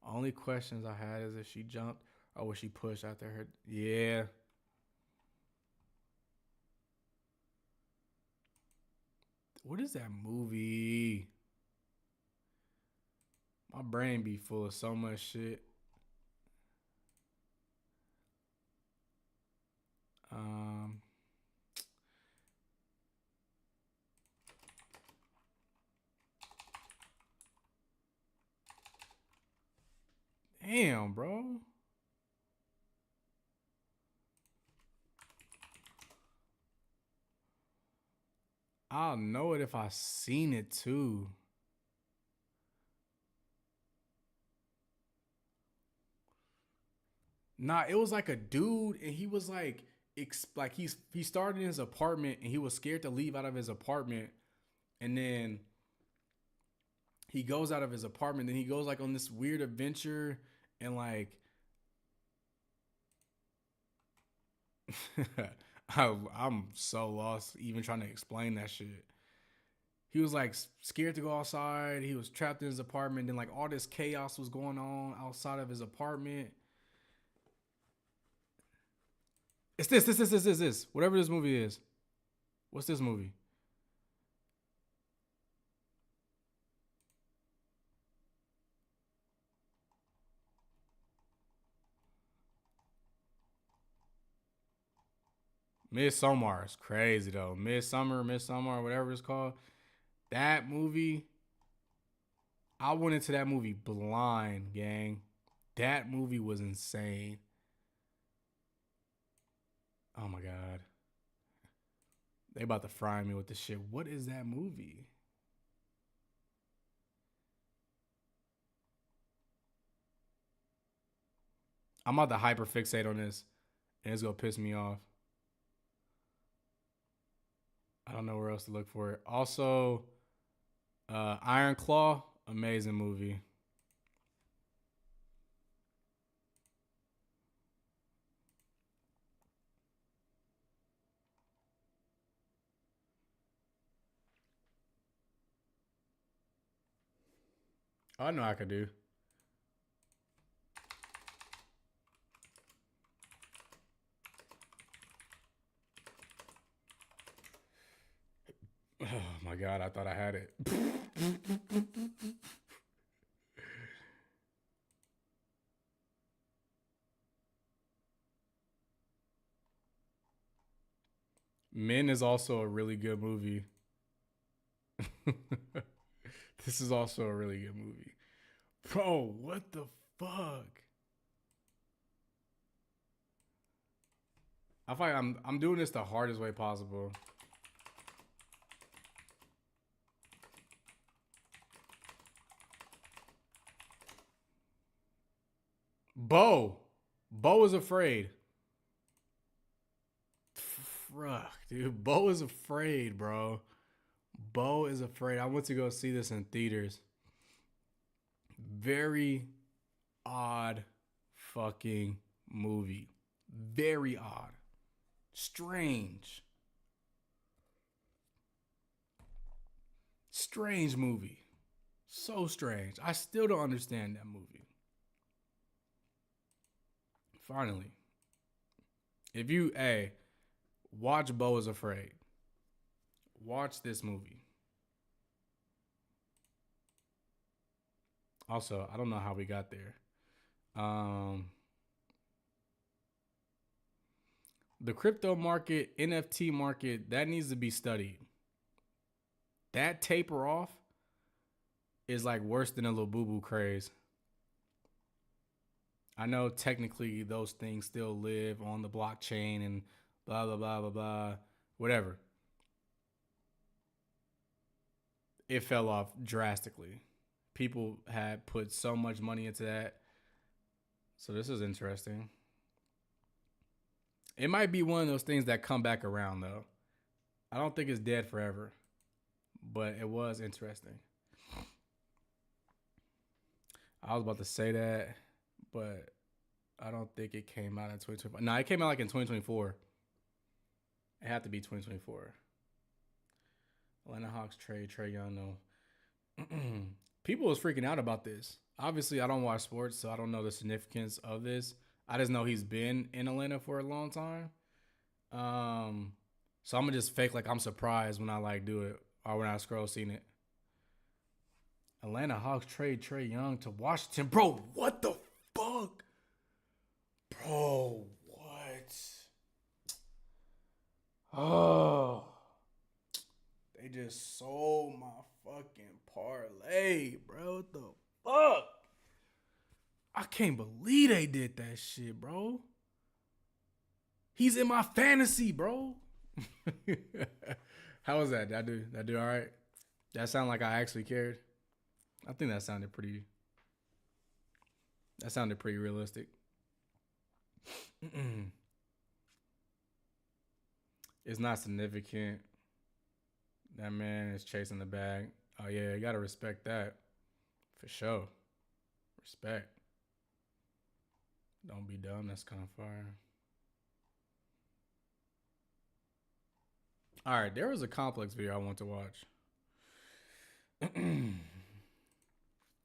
Only questions I had is if she jumped or was she pushed after her. Yeah. What is that movie? My brain be full of so much shit. Um, damn, bro. I'll know it if I seen it too. Nah, it was like a dude, and he was like, like he started in his apartment, and he was scared to leave out of his apartment, and then he goes out of his apartment, then he goes like on this weird adventure, and like, I'm so lost even trying to explain that shit. He was like scared to go outside. He was trapped in his apartment. Then like all this chaos was going on outside of his apartment. It's this. Whatever this movie is. What's this movie? Midsommar is crazy though. Midsommar, whatever it's called. That movie, I went into that movie blind, gang. That movie was insane. Oh my god. They about to fry me with this shit. What is that movie? I'm about to hyperfixate on this, and it's gonna piss me off. I don't know where else to look for it. Also, Iron Claw, amazing movie. I know I could do. Oh my god, I thought I had it. Men is also a really good movie. This is also a really good movie. Bro, what the fuck? I feel like I'm doing this the hardest way possible. Bo. Bo is afraid. Fuck, dude. Bo is afraid, bro. Bo is afraid. I went to go see this in theaters. Very odd fucking movie. Very odd. Strange. Strange movie. So strange. I still don't understand that movie. Finally. If you, hey, watch Bo is Afraid. Watch this movie. Also, I don't know how we got there. The crypto market, NFT market, that needs to be studied. That taper off is like worse than a little boo-boo craze. I know technically those things still live on the blockchain and blah, blah, blah, blah, blah, whatever. It fell off drastically. People had put so much money into that. So this is interesting. It might be one of those things that come back around, though. I don't think it's dead forever, but it was interesting. I was about to say that, but I don't think it came out in 2024. No, it came out like in 2024. It had to be 2024. Atlanta Hawks trade Trae Young, though. People was freaking out about this. Obviously, I don't watch sports, so I don't know the significance of this. I just know he's been in Atlanta for a long time. So I'm gonna just fake like I'm surprised when I like do it or when I scroll seeing it. Atlanta Hawks trade Trae Young to Washington. Bro, what the fuck? Bro, what? Oh. They just sold my fucking parlay, bro. What the fuck? I can't believe they did that shit, bro. He's in my fantasy, bro. How was that? Did I do all right? That sound like I actually cared? I think that sounded pretty realistic. It's not significant. That man is chasing the bag. Oh yeah, you gotta respect that. For sure. Respect. Don't be dumb, that's kind of fire. Alright, there was a complex video I want to watch. And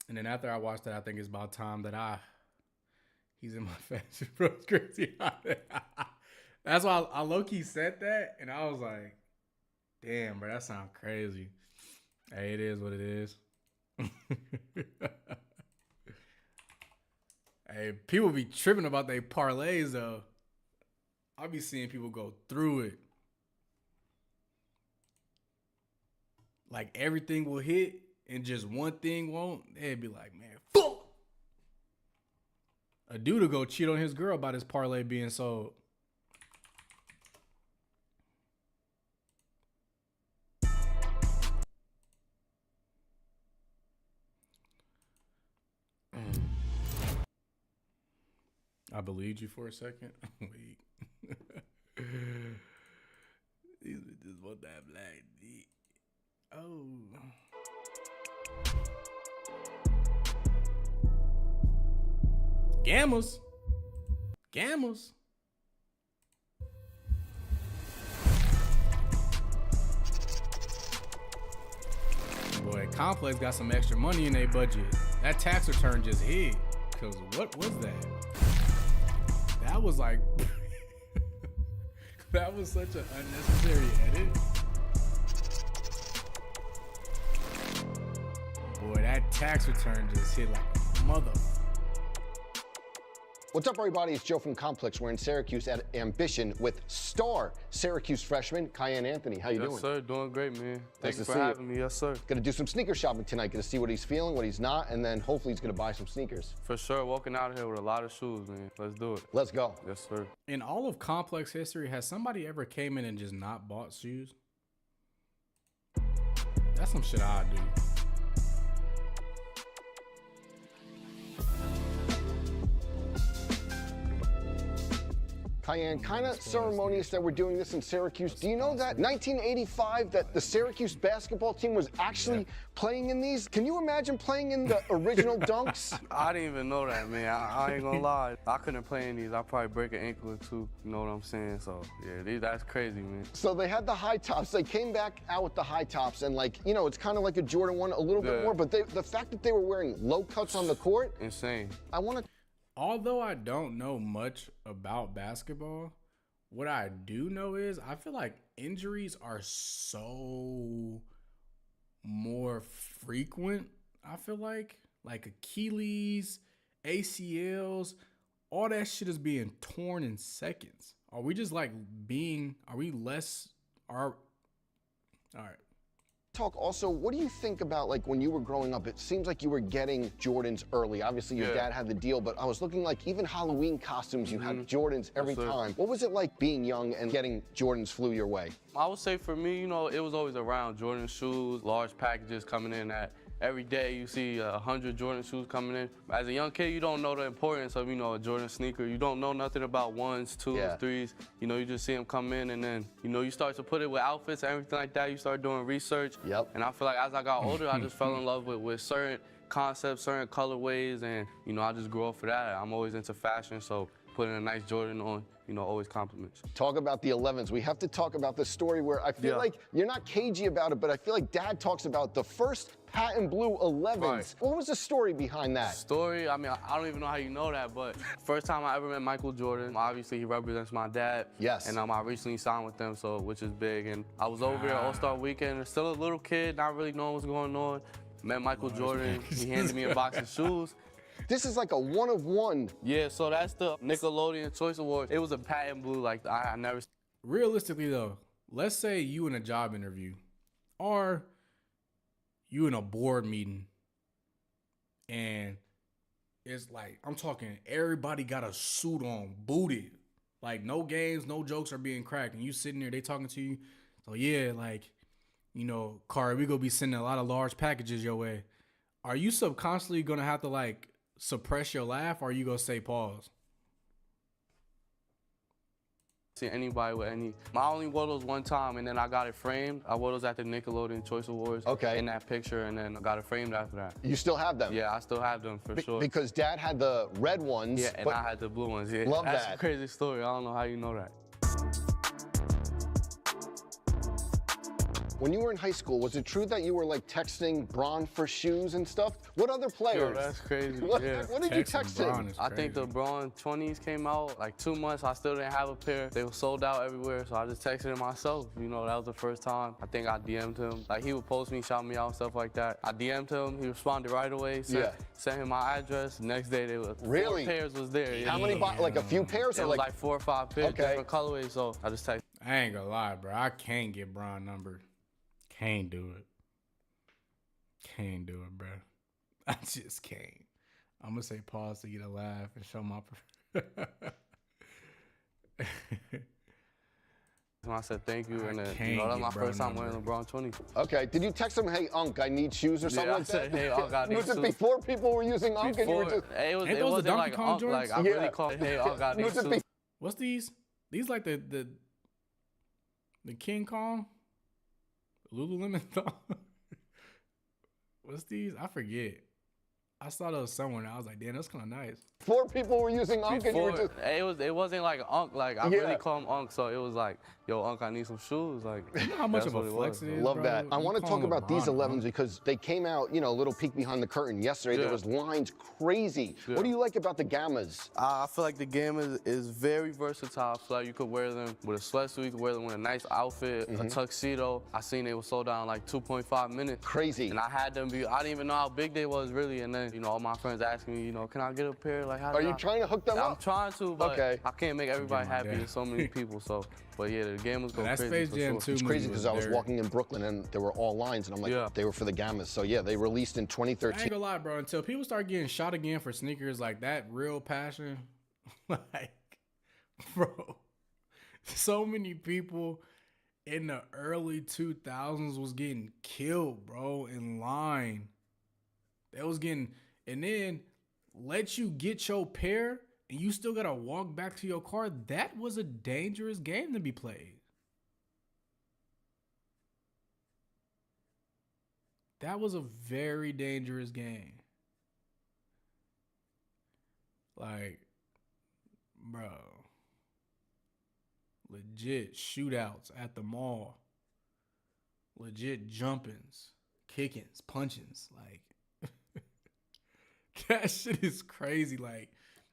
then after I watched that, I think it's about time that he's in my fantasy, bro. It's crazy. That's why I low-key said that, and I was like, damn, bro, that sounds crazy. Hey, it is what it is. Hey, people be tripping about their parlays, though. I'll be seeing people go through it. Like, everything will hit, and just one thing won't. They'd be like, man, fuck. A dude will go cheat on his girl about his parlay being sold. I believed you for a second. Wait. These bitches want that black D. Oh. Gammas. Boy, Complex got some extra money in their budget. That tax return just hit. Cause what was that? That was like, that was such an unnecessary edit. Boy, that tax return just hit like a mother. What's up, everybody? It's Joe from Complex. We're in Syracuse at Ambition with star Syracuse freshman Kiyan Anthony. How you doing? Yes, sir. Doing great, man. Nice Thanks to for see having me. Yes, sir. Gonna do some sneaker shopping tonight. Gonna see what he's feeling, what he's not, and then hopefully he's gonna buy some sneakers. For sure. Walking out here with a lot of shoes, man. Let's do it. Let's go. Yes, sir. In all of Complex history, has somebody ever came in and just not bought shoes? That's some shit I'd do. Kiyan, kind of ceremonious that we're doing this in Syracuse. Do you know that 1985 that the Syracuse basketball team was actually playing in these? Can you imagine playing in the original dunks? I didn't even know that, man. I ain't gonna lie. I couldn't play in these. I'd probably break an ankle or two. You know what I'm saying? So, yeah, that's crazy, man. So they had the high tops. They came back out with the high tops, and like, you know, it's kind of like a Jordan 1 a little bit more, but the fact that they were wearing low cuts on the court, Insane. I want to. Although I don't know much about basketball, what I do know is I feel like injuries are so more frequent. I feel like like Achilles, ACLs, all that shit is being torn in seconds. Are we just like are we less, all right. Talk also, what do you think about like when you were growing up? It seems like you were getting Jordans early. Obviously, your dad had the deal, but I was looking like even Halloween costumes, you had Jordans every time. What was it like being young and getting Jordans flew your way? I would say for me, you know, it was always around Jordan shoes, large packages coming in at every day. You see 100 Jordan shoes coming in. As a young kid, you don't know the importance of, you know, a Jordan sneaker. You don't know nothing about ones, twos, threes. You know, you just see them come in, and then, you know, you start to put it with outfits and everything like that. You start doing research. And I feel like as I got older, I just fell in love with certain concepts, certain colorways, and, you know, I just grew up for that. I'm always into fashion, so putting a nice Jordan on, you know, always compliments. Talk about the 11s. We have to talk about the story where I feel like you're not cagey about it, but I feel like Dad talks about the first patent blue 11s. Right. What was the story behind that? Story, I mean, I don't even know how you know that, but first time I ever met Michael Jordan, obviously he represents my dad. Yes. And I recently signed with them, so which is big. And I was over there All-Star Weekend, still a little kid, not really knowing what's going on. Met Michael Jordan, he handed me a box of shoes. This is like a one of one. Yeah, so that's the Nickelodeon Choice Awards. It was a patent blue, like I never. Realistically though, let's say you in a job interview or you in a board meeting and it's like, I'm talking everybody got a suit on, booted. Like no games, no jokes are being cracked. And you sitting there, they talking to you. So yeah, like, you know, Kari, we gonna be sending a lot of large packages your way. Are you subconsciously gonna have to like suppress your laugh, or are you gonna say pause? See anybody with any. I only wore those one time, and then I got it framed. I wore those at the Nickelodeon Choice Awards. Okay. In that picture, and then I got it framed after that. You still have them? Yeah, I still have them for sure. Because Dad had the red ones. Yeah, and I had the blue ones. Yeah, love that's that. a crazy story. I don't know how you know that. When you were in high school, was it true that you were like texting Bron for shoes and stuff? What other players? Yo, that's crazy. What, Yeah. what did you text him? I think the Braun 20s came out like 2 months. I still didn't have a pair. They were sold out everywhere, so I just texted him myself. You know, that was the first time. I think I DM'd him. Like, he would post me, shout me out, stuff like that. I DM'd him. He responded right away. Sent him my address. Next day, they were 4 pairs was there. Yeah. How many? Like a few pairs? It or was like like 4 or 5 pairs, different colorways. So I just texted. I ain't gonna lie, bro. I can't get Bron number. Can't do it. Can't do it, bro. I just can't. I'm gonna say pause to get a laugh and show my. And I said thank you, and then, you know, that was my first time wearing LeBron 20. Okay, did you text him, hey, Unc, I need shoes or something like that? I said, hey, Unc, I need Was it shoes. before people were using Unc and you were just... It Ain't those wasn't the like Donkey Kong Unc, like, I joints? really called, hey, Unc, I need Was it shoes. What's these? These like the King Kong? Lululemon thong? What's these? I forget. I saw those somewhere and I was like, damn, that's kind of nice. Before people were using Unc and you were just... It wasn't like Unc, like I really call him Unc, so it was like, yo, Unc, I need some shoes. Like, You know how much that's of a what it flex was. it is, Love bro? that. I You want to call talk him about these LeBron, 11s because they came out, you know, a little peek behind the curtain yesterday. There Yeah. was lines crazy. What do you like about the Gammas? I feel like the Gamma is very versatile. I feel like you could wear them with a sweatsuit, you could wear them with a nice outfit, a tuxedo. I seen they were sold out in like 2.5 minutes. Crazy. And I had them I didn't even know how big they was really. And then, you know, all my friends asking me, you know, can I get a pair? Like, how Are do you I- trying to hook them I'm up? trying to, but Okay. I can't make everybody my happy. dad. There's so many people, so. But yeah, the Gammas go That crazy Space for Jam sure. 2 It's movie crazy because I was very- walking in Brooklyn and there were all lines and I'm like, Yeah. they were for the Gammas. So yeah, they released in I 2013. ain't gonna lie, bro. Until people start getting shot again for sneakers, like that real passion, like, bro, so many people in the early 2000s was getting killed, bro, in line. They was getting, and then let you get your pair and you still gotta walk back to your car. That was a dangerous game to be played. That was a very dangerous game. Like, bro, legit shootouts at the mall, legit jumpings, kickings, punchings. Like, that shit is crazy. Like,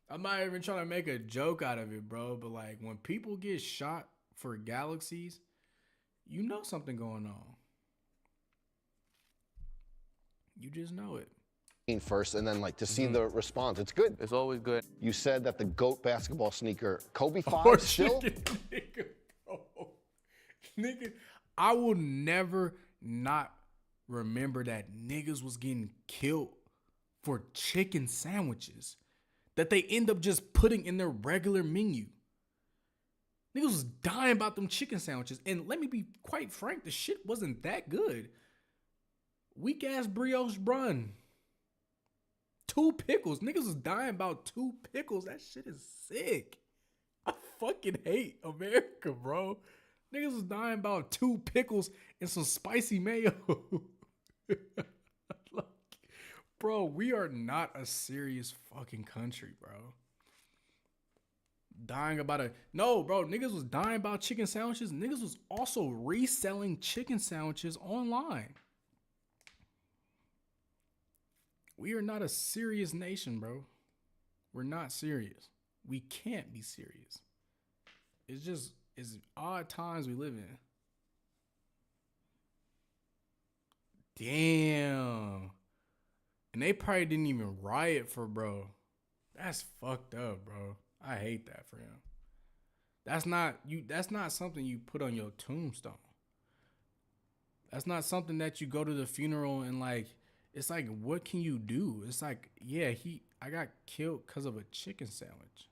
I'm not even trying to make a joke out of it, bro, but like, when people get shot for galaxies, you know something going on. You just know it. first and then like to see the response. It's good. It's always good. You said that the GOAT basketball sneaker, Kobe 5 Or still? chicken, nigga, bro. Nigga, I will never not remember that niggas was getting killed for chicken sandwiches that they end up just putting in their regular menu. Niggas was dying about them chicken sandwiches. And let me be quite frank, the shit wasn't that good. Weak ass brioche bun. 2 pickles. Niggas was dying about 2 pickles. That shit is sick. I fucking hate America, bro. Niggas was dying about 2 pickles and some spicy mayo. Like, bro, we are not a serious fucking country, bro. Dying about no, bro. Niggas was dying about chicken sandwiches. Niggas was also reselling chicken sandwiches online. We are not a serious nation, bro. We're not serious. We can't be serious. It's odd times we live in. Damn. And they probably didn't even riot for bro. That's fucked up, bro. I hate that for him. That's not something you put on your tombstone. That's not something that you go to the funeral and like, it's like, what can you do? It's like, yeah, I got killed because of a chicken sandwich.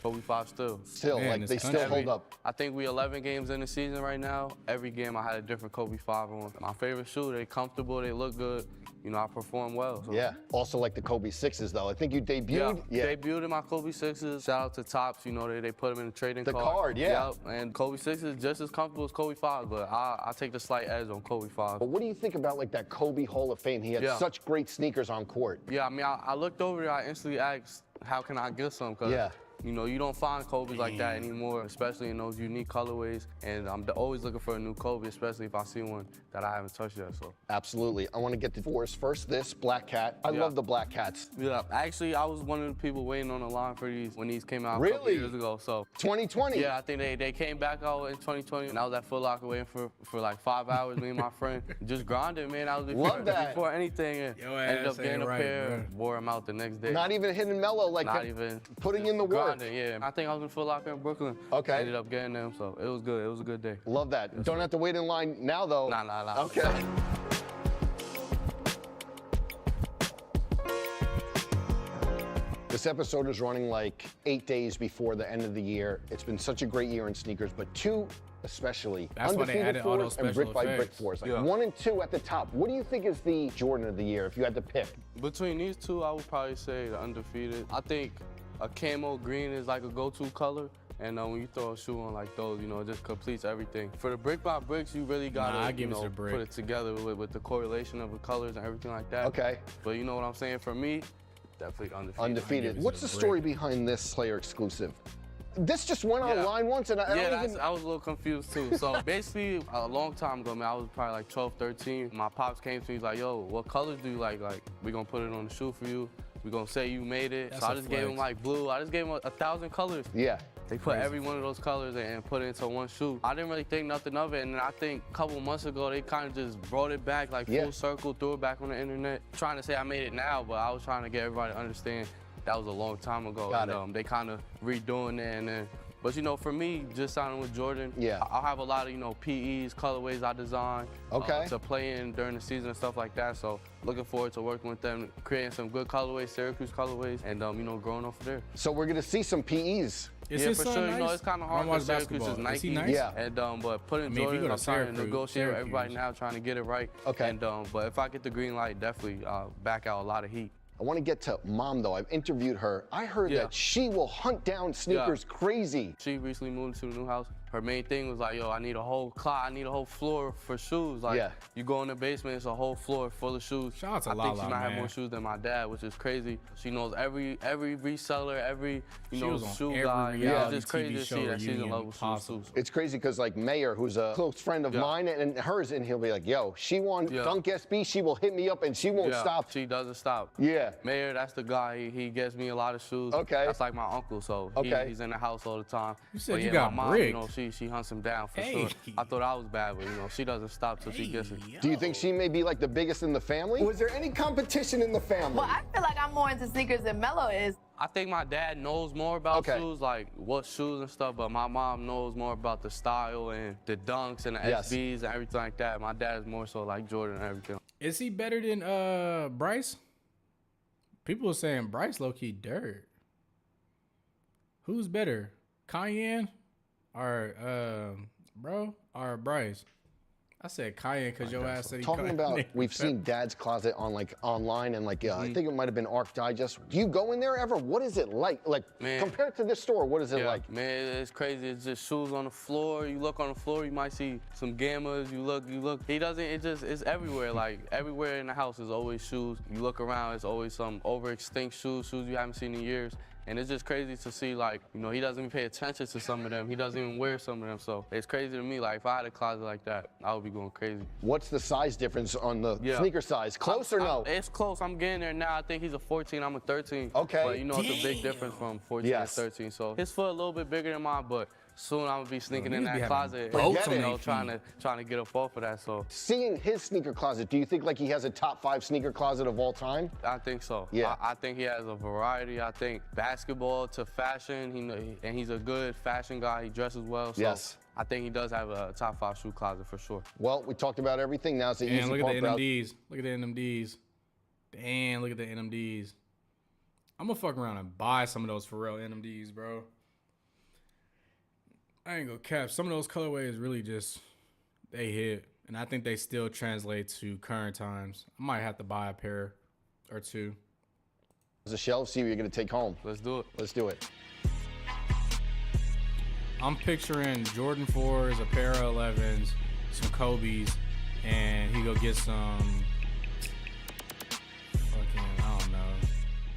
Kobe 5 still. Still, Man, like they this still country- hold up. I think we 11 games in the season right now. Every game I had a different Kobe 5 on. My favorite shoe, they comfortable, they look good. You know, I perform well. So. Yeah. Also like the Kobe 6s though. I think you debuted. Debuted in my Kobe 6s. Shout out to Topps, you know, they put them in the trading The card. card, yeah. Yep. And Kobe 6 is just as comfortable as Kobe 5, but I take the slight edge on Kobe 5. But what do you think about like that Kobe Hall of Fame? He had such great sneakers on court. Yeah, I mean, I looked over there, I instantly asked, how can I get some? Cause you know, you don't find Kobe's like that anymore, especially in those unique colorways. And I'm always looking for a new Kobe, especially if I see one that I haven't touched yet. So Absolutely. I want to get to Forrest first. This Black Cat. I love the Black Cats. yeah, actually, I was one of the people waiting on the line for these when these came out a couple Really? years ago. So 2020. yeah, I think they came back out in 2020, and I was at Foot Locker waiting for like 5 hours. Me and my friend just grinding, man. I was before anything, and Yo, ended up ass getting ain't a right, pair, bro. wore them out the next day. Not even hitting mellow, like Not even putting in the work. grinding, yeah. I think I was in Foot Locker in Brooklyn. Okay. Ended up getting them, so it was good. It was a good day. Love that. Don't have to wait in line now though. Nah. Okay. This episode is running like 8 days before the end of the year. It's been such a great year in sneakers, but 2 especially. That's why they Undefeated added all Force those and Brick special by Brick effects. Force. Like Yeah. 1 and 2 at the top. What do you think is the Jordan of the year if you had to pick? Between these two, I would probably say the Undefeated. I think a camo green is like a go-to color. And when you throw a shoe on like those, you know, it just completes everything. For the Brick by Bricks, you really gotta I give it to the put Brick. it together with the correlation of the colors and everything like that. Okay. But you know what I'm saying? For me, definitely Undefeated. Undefeated. it What's to the the story behind this player exclusive? This just went online once and I don't even... I was a little confused too. So basically, a long time ago, man, I was probably like 12, 13. My pops came to me, he's like, yo, what colors do you like? Like, we gonna put it on the shoe for you. We gonna say you made it. That's so I a just gave him flex. like blue. I just gave him 1,000 colors. Yeah. They put every one of those colors and put it into one shoe. I didn't really think nothing of it, and then I think a couple months ago, they kind of just brought it back like full circle, threw it back on the internet. Trying to say I made it now, but I was trying to get everybody to understand that was a long time ago. Got and it. They kind of redoing it, and then, but you know, for me, just signing with Jordan, I'll have a lot of, you know, PEs, colorways I design to play in during the season and stuff like that. So looking forward to working with them, creating some good colorways, Syracuse colorways, and you know, growing off of there. So we're gonna see some PEs. Is yeah, his for son sure. nice? You know, it's kind of I hard watch because Syracuse basketball. is Nike. Is he nice? Yeah. And but putting I mean, if you Jordan, go to I'm trying to Syracuse, negotiate with everybody now, trying to get it right. Okay. And but if I get the green light, definitely back out a lot of heat. I want to get to Mom though. I've interviewed her. I heard that she will hunt down sneakers crazy. She recently moved into a new house. Her main thing was like, yo, I need a whole closet, I need a whole floor for shoes. Like, you go in the basement, it's a whole floor full of shoes. Shout out to I think Lala, she might have man. more shoes than my dad, which is crazy. She knows every reseller, every She was on shoe every guy. reality it's just crazy TV to show see that she's in reunion love with shoes possible. too. It's crazy because like Mayor, who's a close friend of mine and hers, and he'll be like, yo, she won Dunk SB, she will hit me up and she won't stop. She doesn't stop. Yeah. Mayor, that's the guy. He gets me a lot of shoes. Okay. That's like my uncle, so he's in the house all the time. You said But you yeah, got my mom, brick. you know, she hunts him down for Hey. sure. I thought I was bad, but you know, she doesn't stop till she gets it. Do you think she may be like the biggest in the family? Was there any competition in the family? Well, I feel like I'm more into sneakers than Melo is. I think my dad knows more about Okay. shoes, like what shoes and stuff, but my mom knows more about the style and the dunks and the Yes. SBs and everything like that. My dad is more so like Jordan and everything. Is he better than Bryce? People are saying Bryce low-key dirt. Who's better? Cayenne or bro or Bryce? I said Cayenne because your ass said he Talking called about, Nick we've Pepper. seen Dad's Closet on like online and like I think it might have been Arc Digest. Do you go in there ever? What is it like? Like Man. compared to this store, what is it Yeah, like? man, it's crazy. It's just shoes on the floor. You look on the floor, you might see some Gammas. You look. He doesn't. It's everywhere. Like everywhere in the house is always shoes. You look around, it's always some over extinct shoes you haven't seen in years. And it's just crazy to see, like, you know, he doesn't even pay attention to some of them. He doesn't even wear some of them. So it's crazy to me. Like, if I had a closet like that, I would be going crazy. What's the size difference on the Yeah. sneaker size? Close or no? It's close. I'm getting there now. I think he's a 14. I'm a 13. Okay. But, you know, it's a big difference from 14 Yes. to 13. So his foot a little bit bigger than mine, but soon I'm gonna be sneaking in niggas be that having closet, boats on you their know, feet. trying to get up off of that. So Seeing his sneaker closet, do you think like he has a top 5 sneaker closet of all time? I think so. Yeah. I think he has a variety. I think basketball to fashion, and he's a good fashion guy. He dresses well. So Yes. I think he does have a top 5 shoe closet for sure. Well, we talked about everything. Now it's the Damn, easy look at part. the Browse. NMDs. Look at the NMDs. Damn, look at the NMDs. I'm gonna fuck around and buy some of those for real NMDs, bro. I ain't gonna cap. Some of those colorways really just, they hit. And I think they still translate to current times. I might have to buy a pair or two. There's a shelf, see what you're gonna take home. Let's do it. Let's do it. I'm picturing Jordan 4s, a pair of 11s, some Kobe's, and he go get some fucking, I don't know,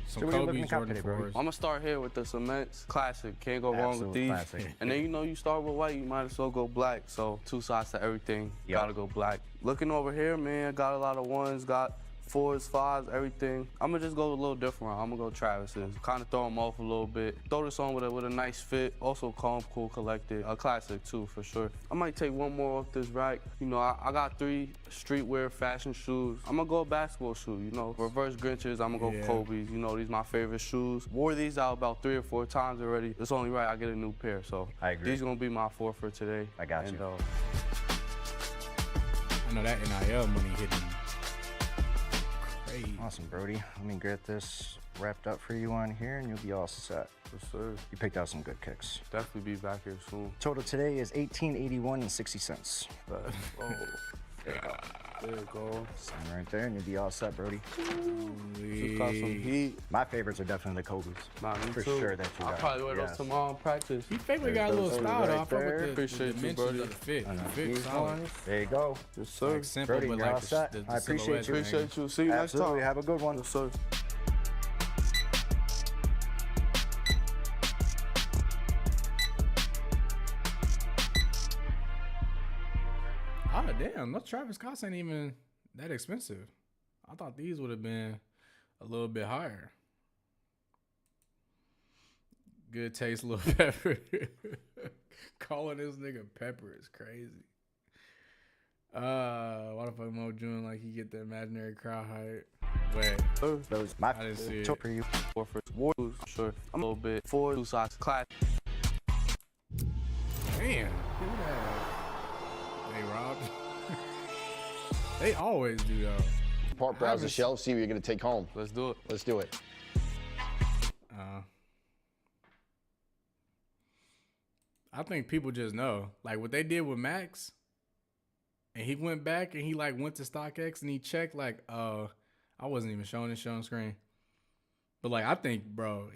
some So what are you looking Kobe's to cop Jordan today, bro? 4s. I'm gonna start here with the cements. Classic. Can't go wrong with Absolute these. classic. And then, you know, you start with white, you might as well go black. So 2 sides to everything. Yep. Gotta go black. Looking over here, man, got a lot of 1s, got 4s, 5s, everything. I'm gonna just go a little different. I'm gonna go Travis's. Kind of throw them off a little bit. Throw this on with a nice fit. Also calm, cool, collected. A classic too, for sure. I might take one more off this rack. You know, I got 3 streetwear fashion shoes. I'm gonna go basketball shoe, you know. Reverse Grinches, I'm gonna go Yeah. Kobe's. You know, these my favorite shoes. Wore these out about 3 or 4 times already. It's only right I get a new pair. So I agree. These gonna be my 4 for today. I got And, you. I know that NIL money hitting crazy. Awesome, Brody. Let me get this wrapped up for you on here, and you'll be all set. Yes, sir. You picked out some good kicks. Definitely be back here soon. Total today is $18.81.60. But, there you go. Sign right there, and you'll be all set, Brody. Just got some heat. My favorites are definitely the Kobe's. Nah, me For too. sure that you I'll got. probably wear those Yes. tomorrow in practice. He fakely got a little those style right though. I fuck there. with the Appreciate you, dimensions buddy. of the fit. I know. The fit These solid. ones, there you go. Yes, sir. Like simple, Brody, but you're like all the, set. the I appreciate silhouettes you. and Appreciate you. See you next Absolutely. time. Have a good one. Yes, sir. Oh damn, those Travis Scott's ain't even that expensive. I thought these would have been a little bit higher. Good taste, little pepper. Calling this nigga Pepper is crazy. Why the fuck Mo June like he get the imaginary crowd height? Wait, Those my I didn't see it. total for you. 4 for war, sure. I'm a little bit 4 2 sides class. damn. Who that? They robbed. They always do though. Part browse the haven't- shelf, see what you're gonna take home. Let's do it. Let's do it. I think people just know. Like what they did with Max, and he went back and he like went to StockX and he checked like, I wasn't even showing this on screen. But like I think, bro,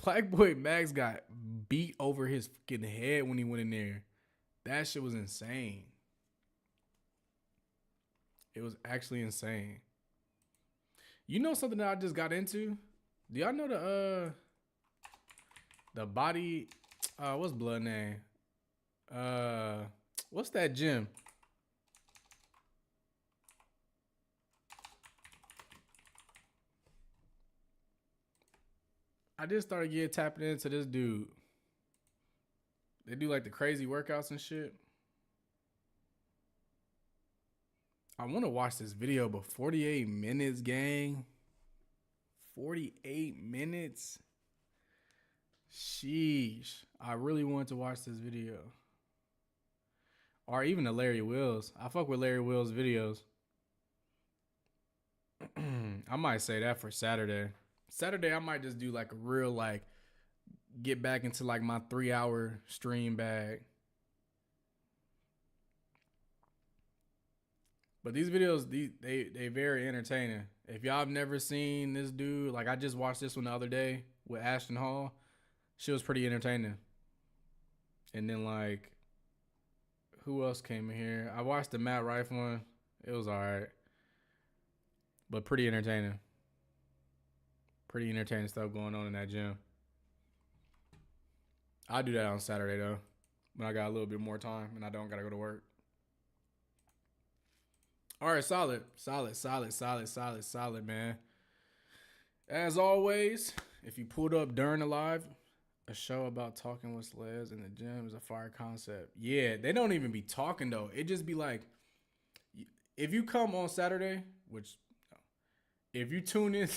Black Boy Max got beat over his fucking head when he went in there. That shit was insane. It was actually insane. You know something that I just got into? Do y'all know the body? What's blood name? What's that gym? I just started tapping into this dude. They do like the crazy workouts and shit. I want to watch this video, but 48 minutes, gang. 48 minutes. Sheesh. I really wanted to watch this video. Or even the Larry Wills. I fuck with Larry Wills videos. I might say that for Saturday. Saturday, I might just do like a real, like, get back into like my 3-hour stream bag. But these videos, they very entertaining. If y'all have never seen this dude, like I just watched this one the other day with Ashton Hall. She was pretty entertaining. And then like, who else came in here? I watched the Matt Rife one. It was all right. But pretty entertaining. Pretty entertaining stuff going on in that gym. I'll do that on Saturday though, when I got a little bit more time and I don't gotta go to work. All right, solid, man. As always, if you pulled up during the live, a show about talking with celebs in the gym is a fire concept. Yeah, they don't even be talking though. It just be like, if you come on Saturday, which if you tune in,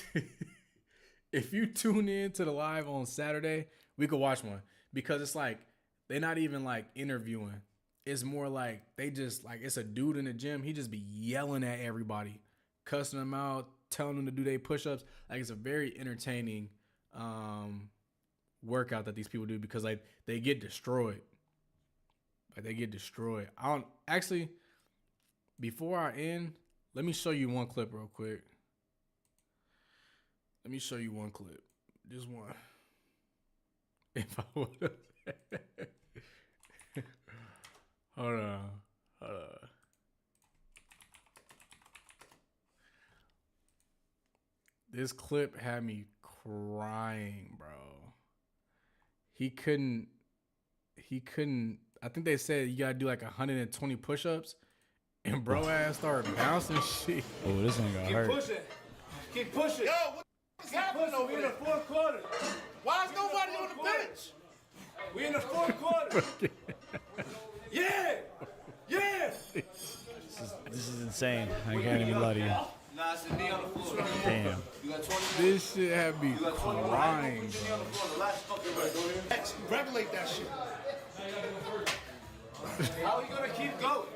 if you tune in to the live on Saturday, we could watch one because it's like they're not even like interviewing. It's more like they just like it's a dude in the gym. He just be yelling at everybody, cussing them out, telling them to do their push-ups. Like it's a very entertaining workout that these people do because like they get destroyed. Like they get destroyed. I don't actually. Before I end, let me show you one clip real quick. Let me show you one clip. Just one. If I would have. Hold on. This clip had me crying, bro. He couldn't. I think they said you gotta do like 120 push-ups, and bro ass started bouncing shit. Oh, this ain't gonna hurt. Keep pushing. Yo, what's happening over here in the fourth quarter? Why is nobody on the bench? We in the fourth quarter. Yeah. This is insane. I can't even lie to you. Nah, it's a knee on the floor. Damn. This shit had me crying, bro. Regulate that shit. How are you gonna keep going?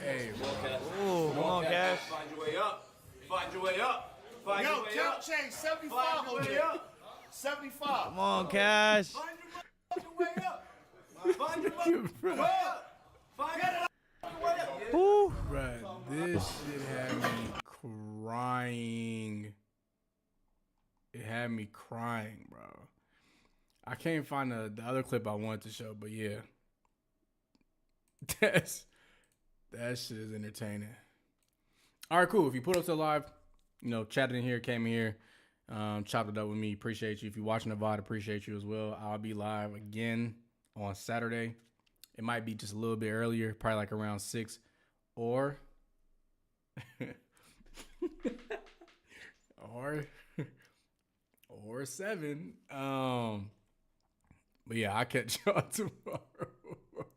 Hey, bro. Ooh, come on, Cash. Find your way up. Find your way up. Find your way up. Change 75 over there. 75. Come on, Cash. Find your way up. Find your way up. Find your way up. Ooh. Bro, this shit had me crying. It had me crying, bro. I can't find the other clip I wanted to show, but yeah. That shit is entertaining. All right, cool. If you put up to the live, chatted in here, came in here, chopped it up with me. Appreciate you. If you're watching the VOD, appreciate you as well. I'll be live again on Saturday. It might be just a little bit earlier, probably like around 6 or 7. But yeah, I'll catch y'all tomorrow.